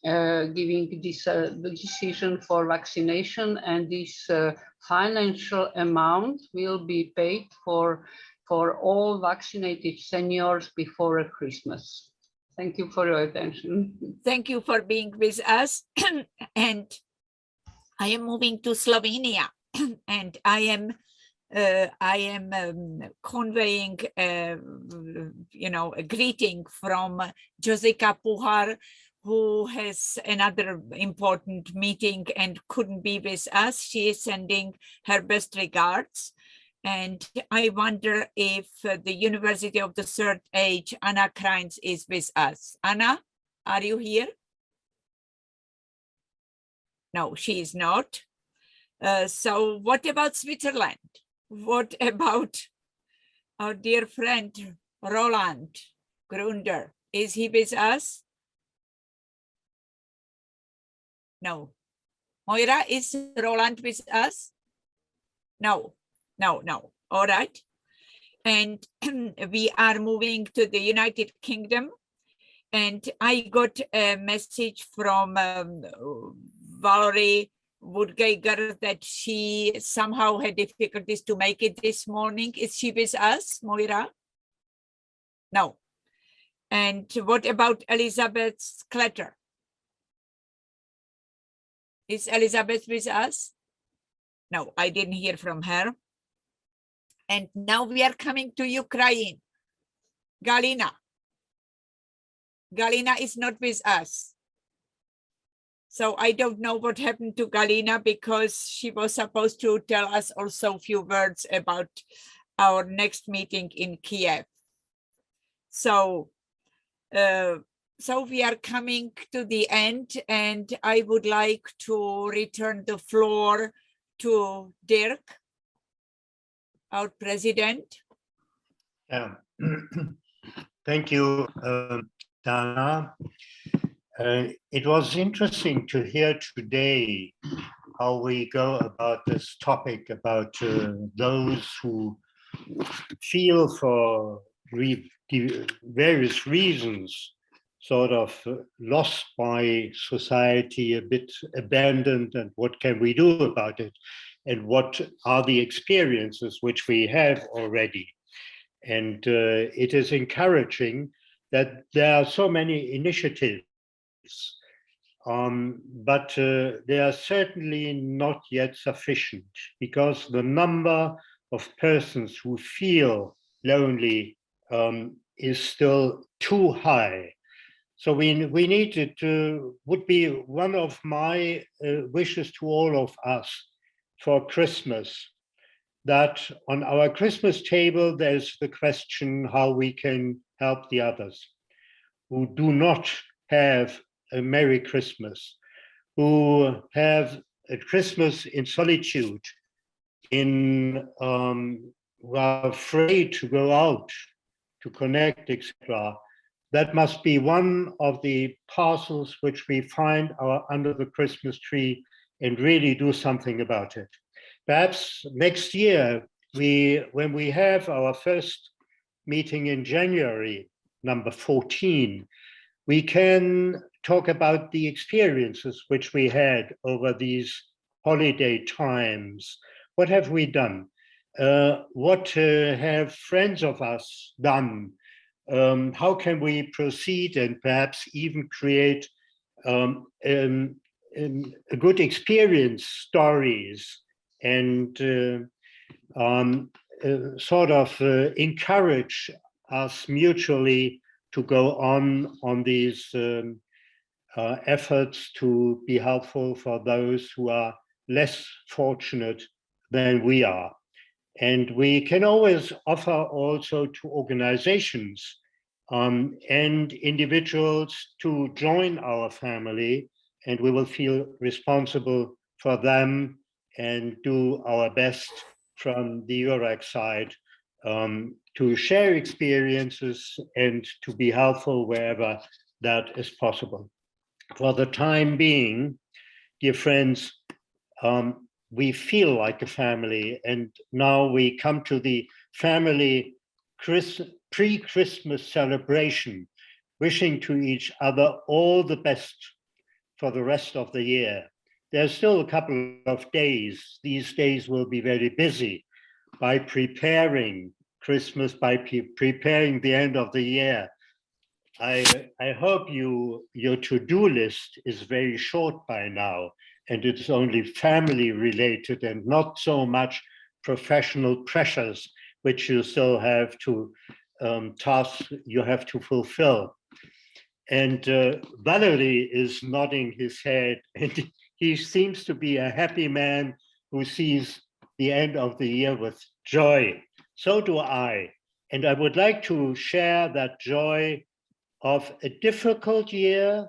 this the decision for vaccination, and this financial amount will be paid for all vaccinated seniors before Christmas. Thank you for your attention. Thank you for being with us. And I am moving to Slovenia, and I am conveying, a greeting from Josica Puhar, who has another important meeting and couldn't be with us. She is sending her best regards. And I wonder if the University of the Third Age, Anna Kreins, is with us. Anna, are you here? No, she is not. So what about Switzerland? What about our dear friend, Roland Grunder? Is he with us? No. Moira, is Roland with us? No. All right. And we are moving to the United Kingdom. And I got a message from Valerie Woodgeiger that she somehow had difficulties to make it this morning. Is she with us, Moira? No. And what about Elizabeth Kletter? Is Elizabeth with us? No, I didn't hear from her. And now we are coming to Ukraine. Galina. Galina is not with us. So I don't know what happened to Galina, because she was supposed to tell us also a few words about our next meeting in Kiev. So So we are coming to the end, and I would like to return the floor to Dirk, our president. Thank you, Dana. It was interesting to hear today how we go about this topic about those who feel for various reasons sort of lost by society, a bit abandoned, and what can we do about it? And what are the experiences which we have already? And it is encouraging that there are so many initiatives, but they are certainly not yet sufficient, because the number of persons who feel lonely is still too high. So we needed to, would be one of my wishes to all of us for Christmas, that on our Christmas table, there's the question how we can help the others who do not have a Merry Christmas, who have a Christmas in solitude, who are afraid to go out, to connect, etc. That must be one of the parcels which we find under the Christmas tree and really do something about it. Perhaps next year, when we have our first meeting in January, number 14, we can talk about the experiences which we had over these holiday times. What have we done? What have friends of us done? How can we proceed and perhaps even create a good experience stories and sort of encourage us mutually to go on these efforts to be helpful for those who are less fortunate than we are. And we can always offer also to organizations and individuals to join our family, and we will feel responsible for them and do our best from the EURAG side to share experiences and to be helpful wherever that is possible. For the time being, dear friends, we feel like a family, and now we come to the family pre-Christmas celebration, wishing to each other all the best for the rest of the year. There's still a couple of days. These days will be very busy by preparing Christmas, by preparing the end of the year. I hope your to-do list is very short by now, and it's only family related and not so much professional pressures, which you still have to tasks you have to fulfill. And Valerie is nodding his head, and he seems to be a happy man who sees the end of the year with joy. So do I. And I would like to share that joy of a difficult year,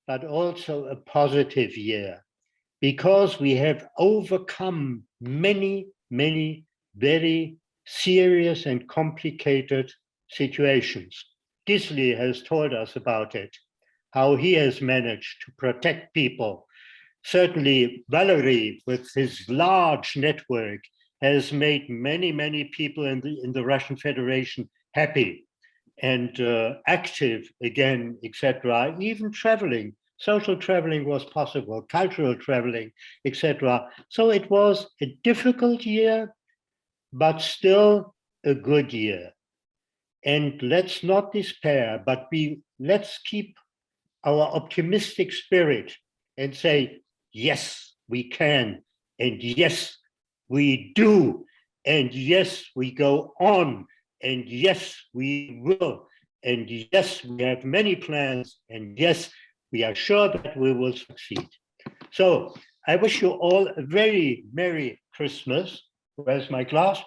but also a positive year, because we have overcome many, many very serious and complicated situations. Gisli has told us about it, how he has managed to protect people. Certainly, Valery, with his large network, has made many, many people in the Russian Federation happy and active again, etc. Even traveling, social traveling was possible, cultural traveling, etc. So it was a difficult year, but still a good year. And let's not despair, but let's keep our optimistic spirit and say, yes, we can, and yes, we do, and yes, we go on, and yes, we will, and yes, we have many plans, and yes, we are sure that we will succeed. So I wish you all a very Merry Christmas. Where's my glass?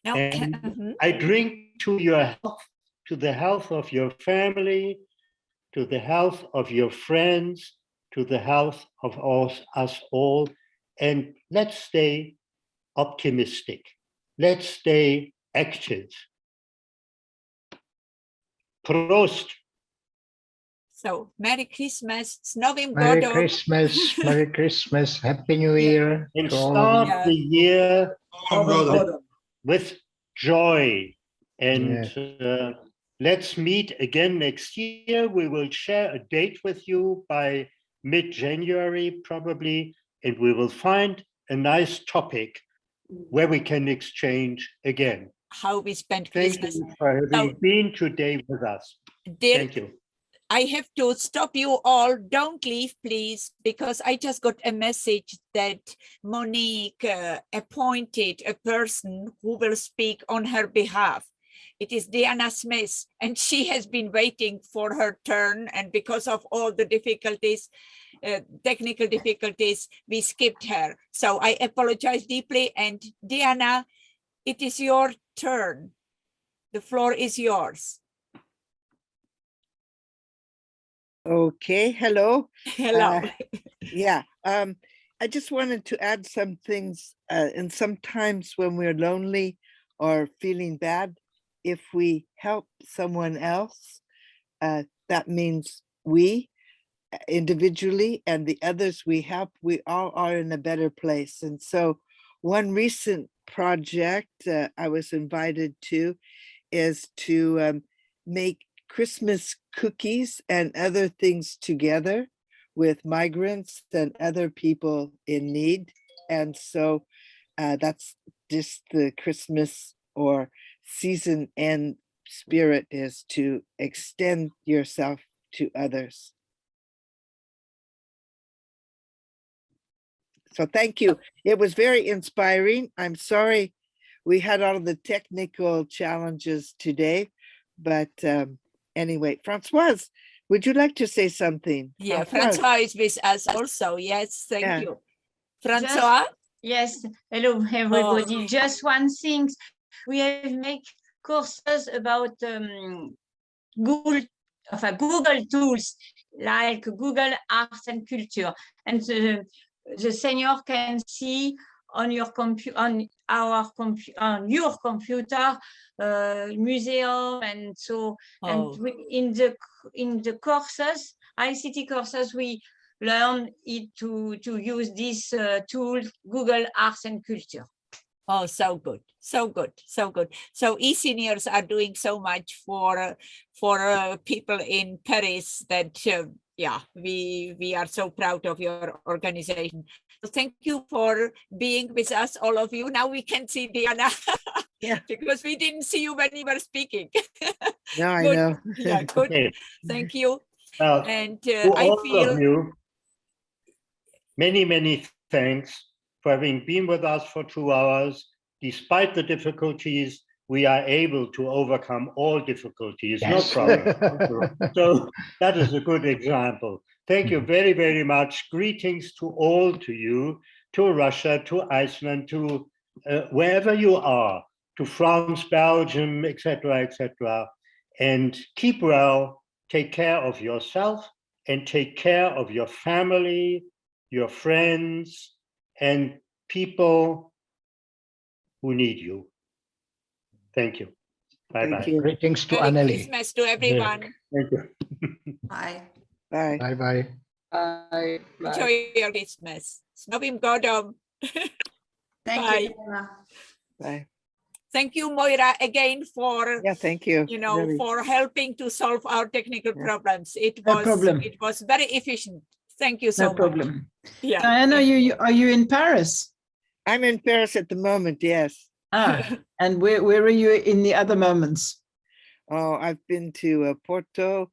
And I drink to your health, to the health of your family, to the health of your friends, to the health of us all. And let's stay optimistic. Let's stay active. Prost. So Merry Christmas, s Novým Merry godom. Christmas, Merry Christmas, Happy New Year. And to all of start you. the year Годом. with joy. And Yes. let's meet again next year. We will share a date with you by mid-January, probably, and we will find a nice topic where we can exchange again. How we spend Thank Christmas. you for having been today with us. Dear, Thank you. I have to stop you all. Don't leave, please, because I just got a message that Monique appointed a person who will speak on her behalf. It is Diana Smith, and she has been waiting for her turn. And because of all the difficulties, technical difficulties, we skipped her. So I apologize deeply. And Diana, it is your turn. The floor is yours. Okay, hello. Hello. Yeah, I just wanted to add some things. And sometimes when we're lonely or feeling bad, if we help someone else, that means we individually and the others we help, we all are in a better place. And so one recent project I was invited to is to make Christmas cookies and other things together with migrants and other people in need. And so that's just the Christmas or season end spirit, is to extend yourself to others. So thank you. It was very inspiring. I'm sorry we had all of the technical challenges today, but anyway, Francoise, would you like to say something? Yeah, Francoise. Francois is with us also. Yes, thank Yeah. you. Francois? Yes, hello everybody. Just one thing, we have made courses about Google tools like Google Arts and Culture, and the senior can see on your your computer museum, and so and in the courses, ICT courses, we learn it to use this tool, Google Arts and Culture. Oh, so good, so good, so good. So e-seniors are doing so much for people in Paris that, yeah, we are so proud of your organization. So thank you for being with us, all of you. Now we can see Diana, yeah, because we didn't see you when you were speaking. No, I Good. know. Yeah, good. Okay. Thank you. Well, And to I all feel of you, many thanks for having been with us for 2 hours. Despite the difficulties, we are able to overcome all difficulties, Yes. no problem. So that is a good example. Thank you very much. Greetings to all, to you, to Russia, to Iceland, to wherever you are, to France, Belgium, etc. And keep well, take care of yourself, and take care of your family, your friends, and people who need you. Thank you. Bye-bye. Greetings to Merry Anneli. Christmas to everyone. Thank you. Bye. Bye. Bye-bye. Bye. Enjoy your Christmas. S Novým godom. Thank Bye. you, Anna. Bye. Thank you, Moira, again for thank you. Really. For helping to solve our technical problems. No problem. It was very efficient. Thank you so No much. problem. Yeah. Diana, are you in Paris? I'm in Paris at the moment, yes. And where are you in the other moments? Oh, I've been to Porto,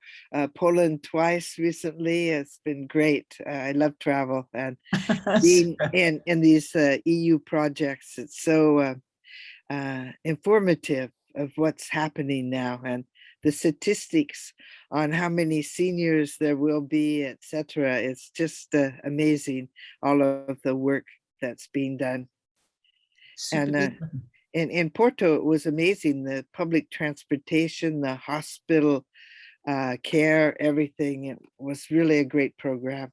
Poland twice recently. It's been great. I love travel and being in these EU projects. It's so informative of what's happening now, and the statistics on how many seniors there will be, etc. It's just amazing, all of the work that's being done. And in Porto, it was amazing, the public transportation, the hospital care, everything. It was really a great program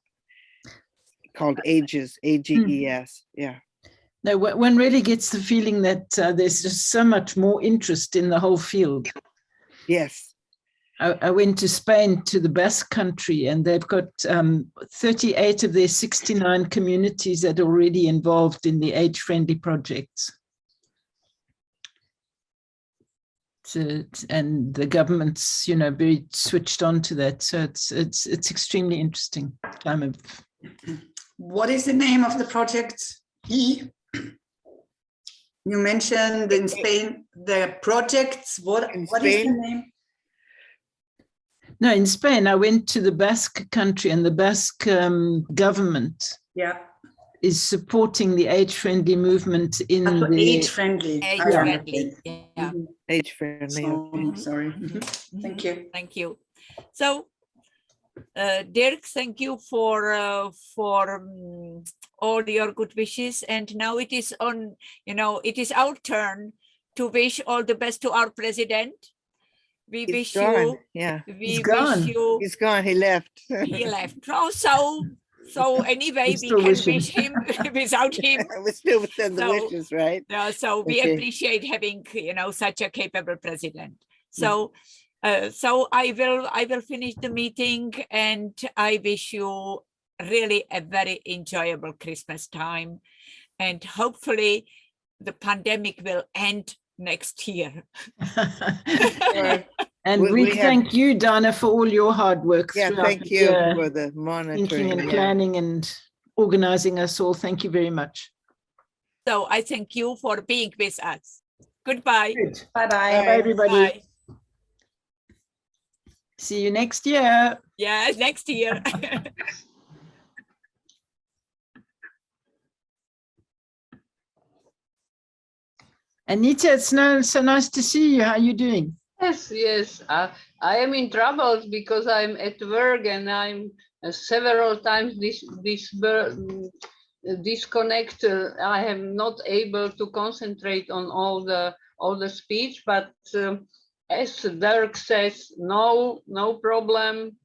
called AGES, AGES. Yeah. No, one really gets the feeling that there's just so much more interest in the whole field. Yes. I went to Spain, to the Basque country, and they've got 38 of their 69 communities that are already involved in the age-friendly projects. And the government's, you know, very switched on to that. So it's extremely interesting time of. What is the name of the project? You mentioned in Spain the projects. What is the name? No, in Spain, I went to the Basque country, and the Basque government is supporting the age-friendly movement in the age-friendly. Age-friendly, yeah. Age-friendly. Okay. Sorry. Thank you. Thank you. So, Dirk, thank you for all your good wishes. And now it is on, you know, it is our turn to wish all the best to our president. We He's wish gone. you. Yeah. We wish you. He's gone. He left. He left. So anyway, we can wish him without him. We still send the wishes, right? So we appreciate having, you know, such a capable president. So, so I will finish the meeting, and I wish you really a very enjoyable Christmas time, and hopefully the pandemic will end next year. And we thank you, Dana, for all your hard work. Yeah, thank you for the monitoring. Thinking and planning and organizing us all. Thank you very much. So I thank you for being with us. Goodbye. Good. Bye-bye. Bye, everybody. Bye. See you next year. Yeah, next year. Anita, it's so nice to see you. How are you doing? Yes. I am in trouble because I'm at work, and I'm several times disconnected. I am not able to concentrate on all the speech, but as Dirk says, no problem,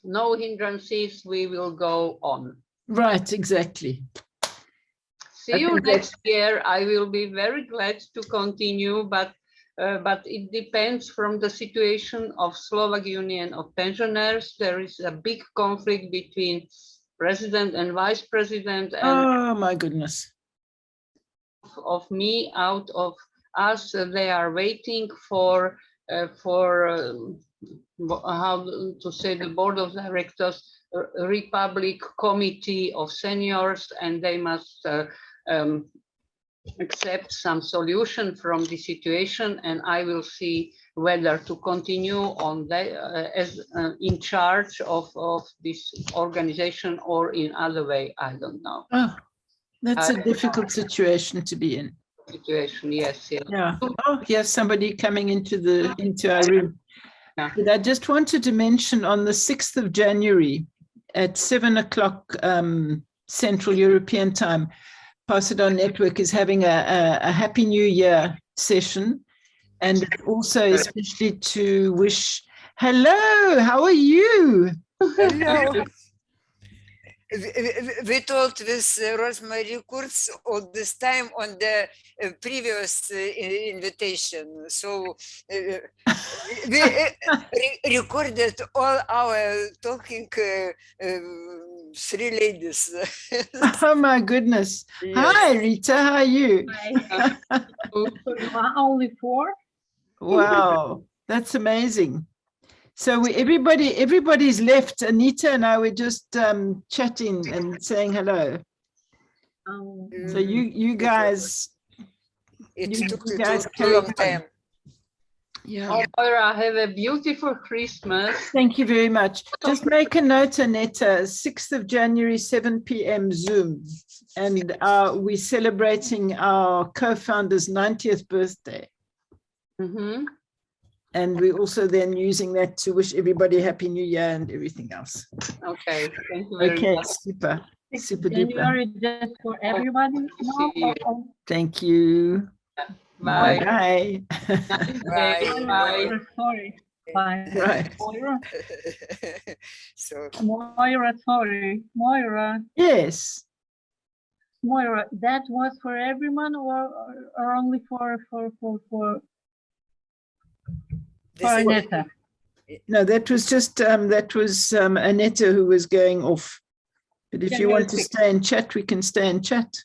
no hindrances. We will go on. Right, exactly. See you next year. I will be very glad to continue, but it depends from the situation of Slovak Union of Pensioners. There is a big conflict between president and vice president. And oh my goodness. Of me, out of us, they are waiting for how to say, the board of directors, Republic Committee of Seniors, and they must accept some solution from the situation, and I will see whether to continue on as in charge of this organization or in other way. I don't know. Oh, that's a difficult situation to be in. Situation, yes. Yeah. Oh, here's somebody coming into our room. Yeah. But I just wanted to mention on the 6th of January at 7 o'clock Central European Time, Poseidon Network is having a Happy New Year session, and also especially to wish, hello, how are you? Hello. We talked with Rosemary Kurz all this time on the previous invitation. So we recorded all our talking, three ladies. Oh my goodness. Yes. Hi, Rita, how are you? Hi. Only 4? Wow, that's amazing. So everybody's left. Anita and I were just chatting and saying hello. So you guys, it took a long time. Yeah. Laura, have a beautiful Christmas. Thank you very much. Just make a note, Aneta, 6th of January, 7 p.m. Zoom. And we're celebrating our co-founder's 90th birthday. Mm-hmm. And we're also then using that to wish everybody Happy New Year and everything else. Okay, thank you very much. Super January duper. just for everybody now? Thank you. Bye. Bye. Bye. Bye. Sorry. by Right. Moira. So Moira, sorry, Moira. Yes. Moira, that was for everyone or only for Aneta? No, that was just Aneta who was going off. But if you want to stay and chat, we can stay and chat.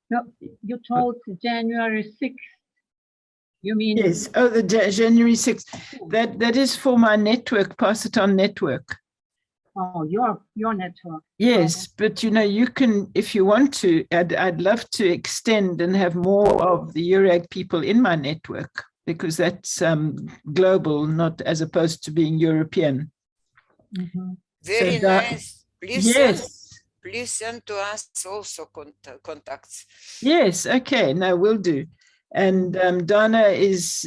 No, you told January 6th. You mean? Yes. Oh, the January 6th. That is for my network, Pass It On network. Oh, your network. Yes, but you know, you can, if you want to, I'd love to extend and have more of the EURAG people in my network, because that's global, not as opposed to being European. Mm-hmm. Very So nice. Please send to us also contacts. Yes, okay, no, we'll do. And Dana is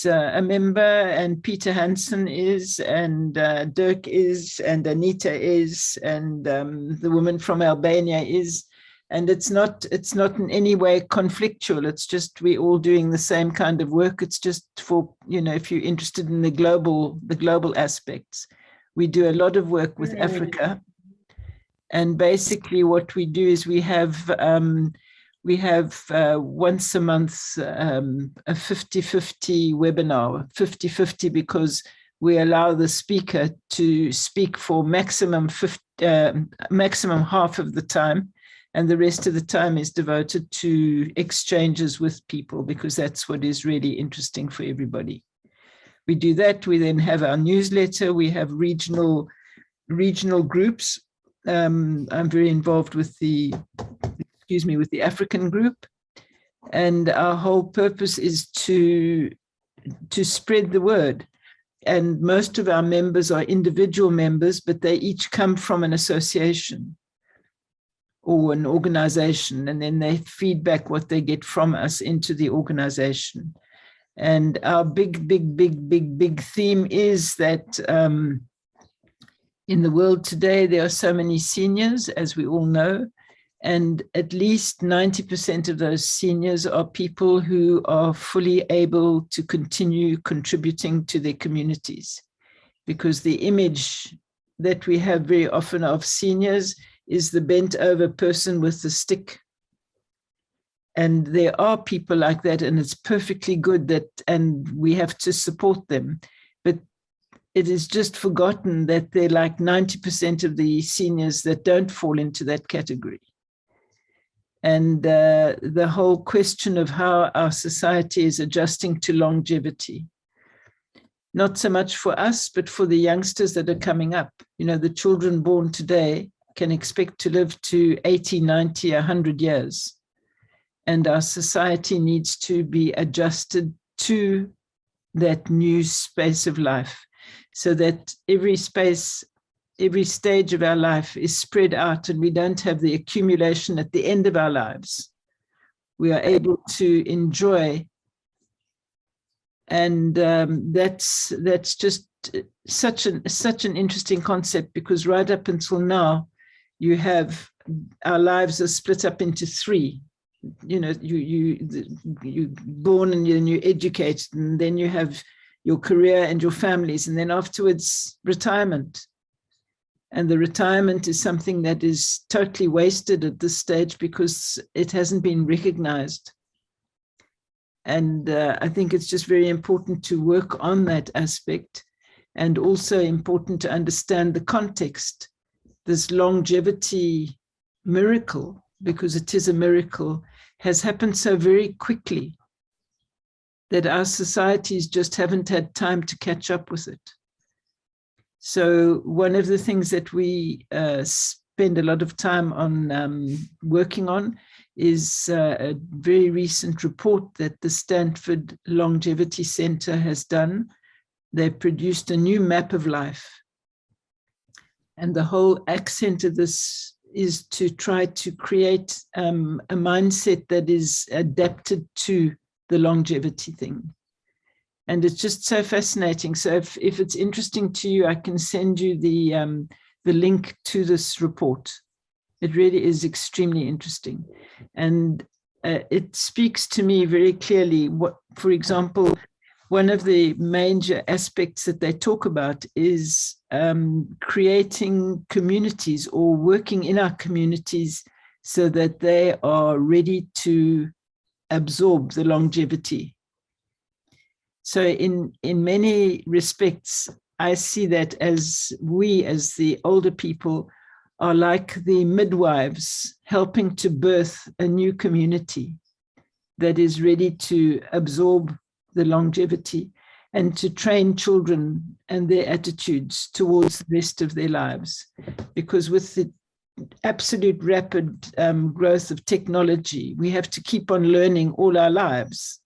a member, and Peter Hansen is, and Dirk is, and Anita is, and the woman from Albania is, and it's not in any way conflictual. It's just we're all doing the same kind of work. It's just for, you know, if you're interested in the global aspects. We do a lot of work with Africa, and basically what we do is we have once a month a 50-50 webinar, 50-50 because we allow the speaker to speak for maximum half of the time, and the rest of the time is devoted to exchanges with people, because that's what is really interesting for everybody. We do that. We then have our newsletter. We have regional groups. I'm very involved with the African group, and our whole purpose is to spread the word. And most of our members are individual members, but they each come from an association or an organization, and then they feed back what they get from us into the organization. And our big theme is that in the world today, there are so many seniors, as we all know, and at least 90% of those seniors are people who are fully able to continue contributing to their communities. Because the image that we have very often of seniors is the bent over person with the stick. And there are people like that, and it's perfectly good that, and we have to support them. But it is just forgotten that they're like 90% of the seniors that don't fall into that category. And the whole question of how our society is adjusting to longevity, not so much for us, but for the youngsters that are coming up. You know, the children born today can expect to live to 80, 90, 100 years. And our society needs to be adjusted to that new space of life, so that every stage of our life is spread out, and we don't have the accumulation at the end of our lives. We are able to enjoy. And that's just such an interesting concept, because right up until now, our lives are split up into three. You know, you're born and then you're educated, and then you have your career and your families, and then afterwards retirement. And the retirement is something that is totally wasted at this stage because it hasn't been recognized. And I think it's just very important to work on that aspect, and also important to understand the context. This longevity miracle, because it is a miracle, has happened so very quickly that our societies just haven't had time to catch up with it. So one of the things that we spend a lot of time on working on is a very recent report that the Stanford Longevity Center has done. They produced a new map of life. And the whole accent of this is to try to create a mindset that is adapted to the longevity thing. And it's just so fascinating. So if it's interesting to you, I can send you the link to this report. It really is extremely interesting. And it speaks to me very clearly what, for example, one of the major aspects that they talk about is creating communities or working in our communities so that they are ready to absorb the longevity. So in many respects, I see that as we, as the older people, are like the midwives helping to birth a new community that is ready to absorb the longevity and to train children and their attitudes towards the rest of their lives. Because with the absolute rapid growth of technology, we have to keep on learning all our lives.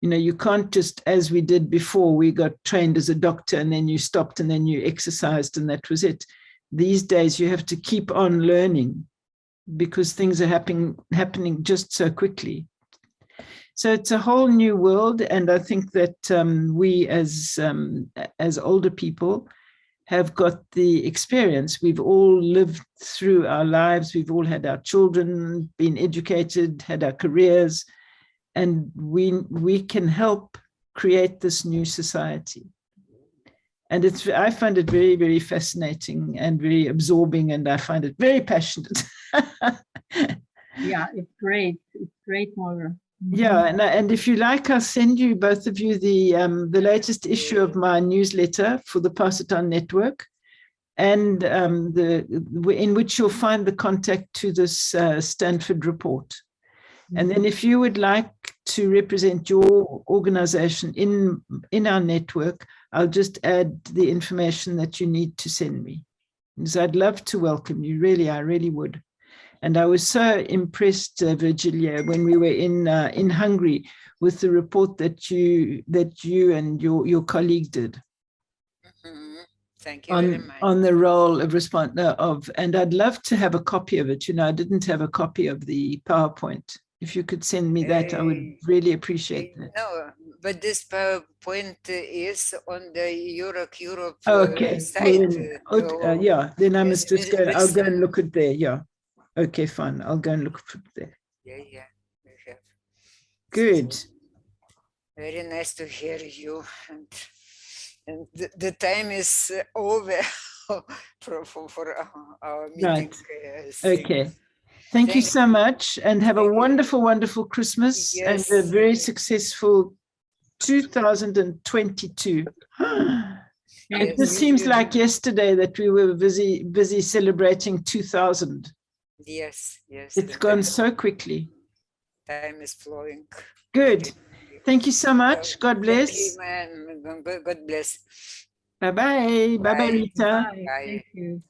You know, you can't just, as we did before, we got trained as a doctor and then you stopped and then you exercised and that was it. These days you have to keep on learning because things are happening just so quickly. So it's a whole new world, and I think that we as older people have got the experience. We've all lived through our lives. We've all had our children, been educated, had our careers, and we can help create this new society. And I find it very, very fascinating and very absorbing, and I find it very passionate. Yeah, it's great. It's great, Moira. Yeah, and if you like, I'll send you, both of you, the latest issue of my newsletter for the Pass It On Network, and in which you'll find the contact to this Stanford report. And then if you would like to represent your organization in our network, I'll just add the information that you need to send me. Because I'd love to welcome you, really, I really would. And I was so impressed, Virgilia, when we were in Hungary with the report that you and your colleague did. Thank you very much. On the role of and I'd love to have a copy of it. You know, I didn't have a copy of the PowerPoint. If you could send me that, I would really appreciate that. No, but this PowerPoint is on the EURAG Europe site. Well, yeah, then I must just go. I'll go and look at there. Yeah. Okay, fine. I'll go and look at there. Yeah, we have. Good. Very nice to hear you. And the time is over for our meeting. Right. Okay. Thank you so much, and have a wonderful, wonderful Christmas. Yes. And a very successful 2022. It just seems like yesterday that we were busy celebrating 2000. Yes. It's gone so quickly. Time is flowing. Good. Thank you so much. God bless. Thank you, man. God bless. Bye-bye. Bye-bye, Rita. Bye. Thank you.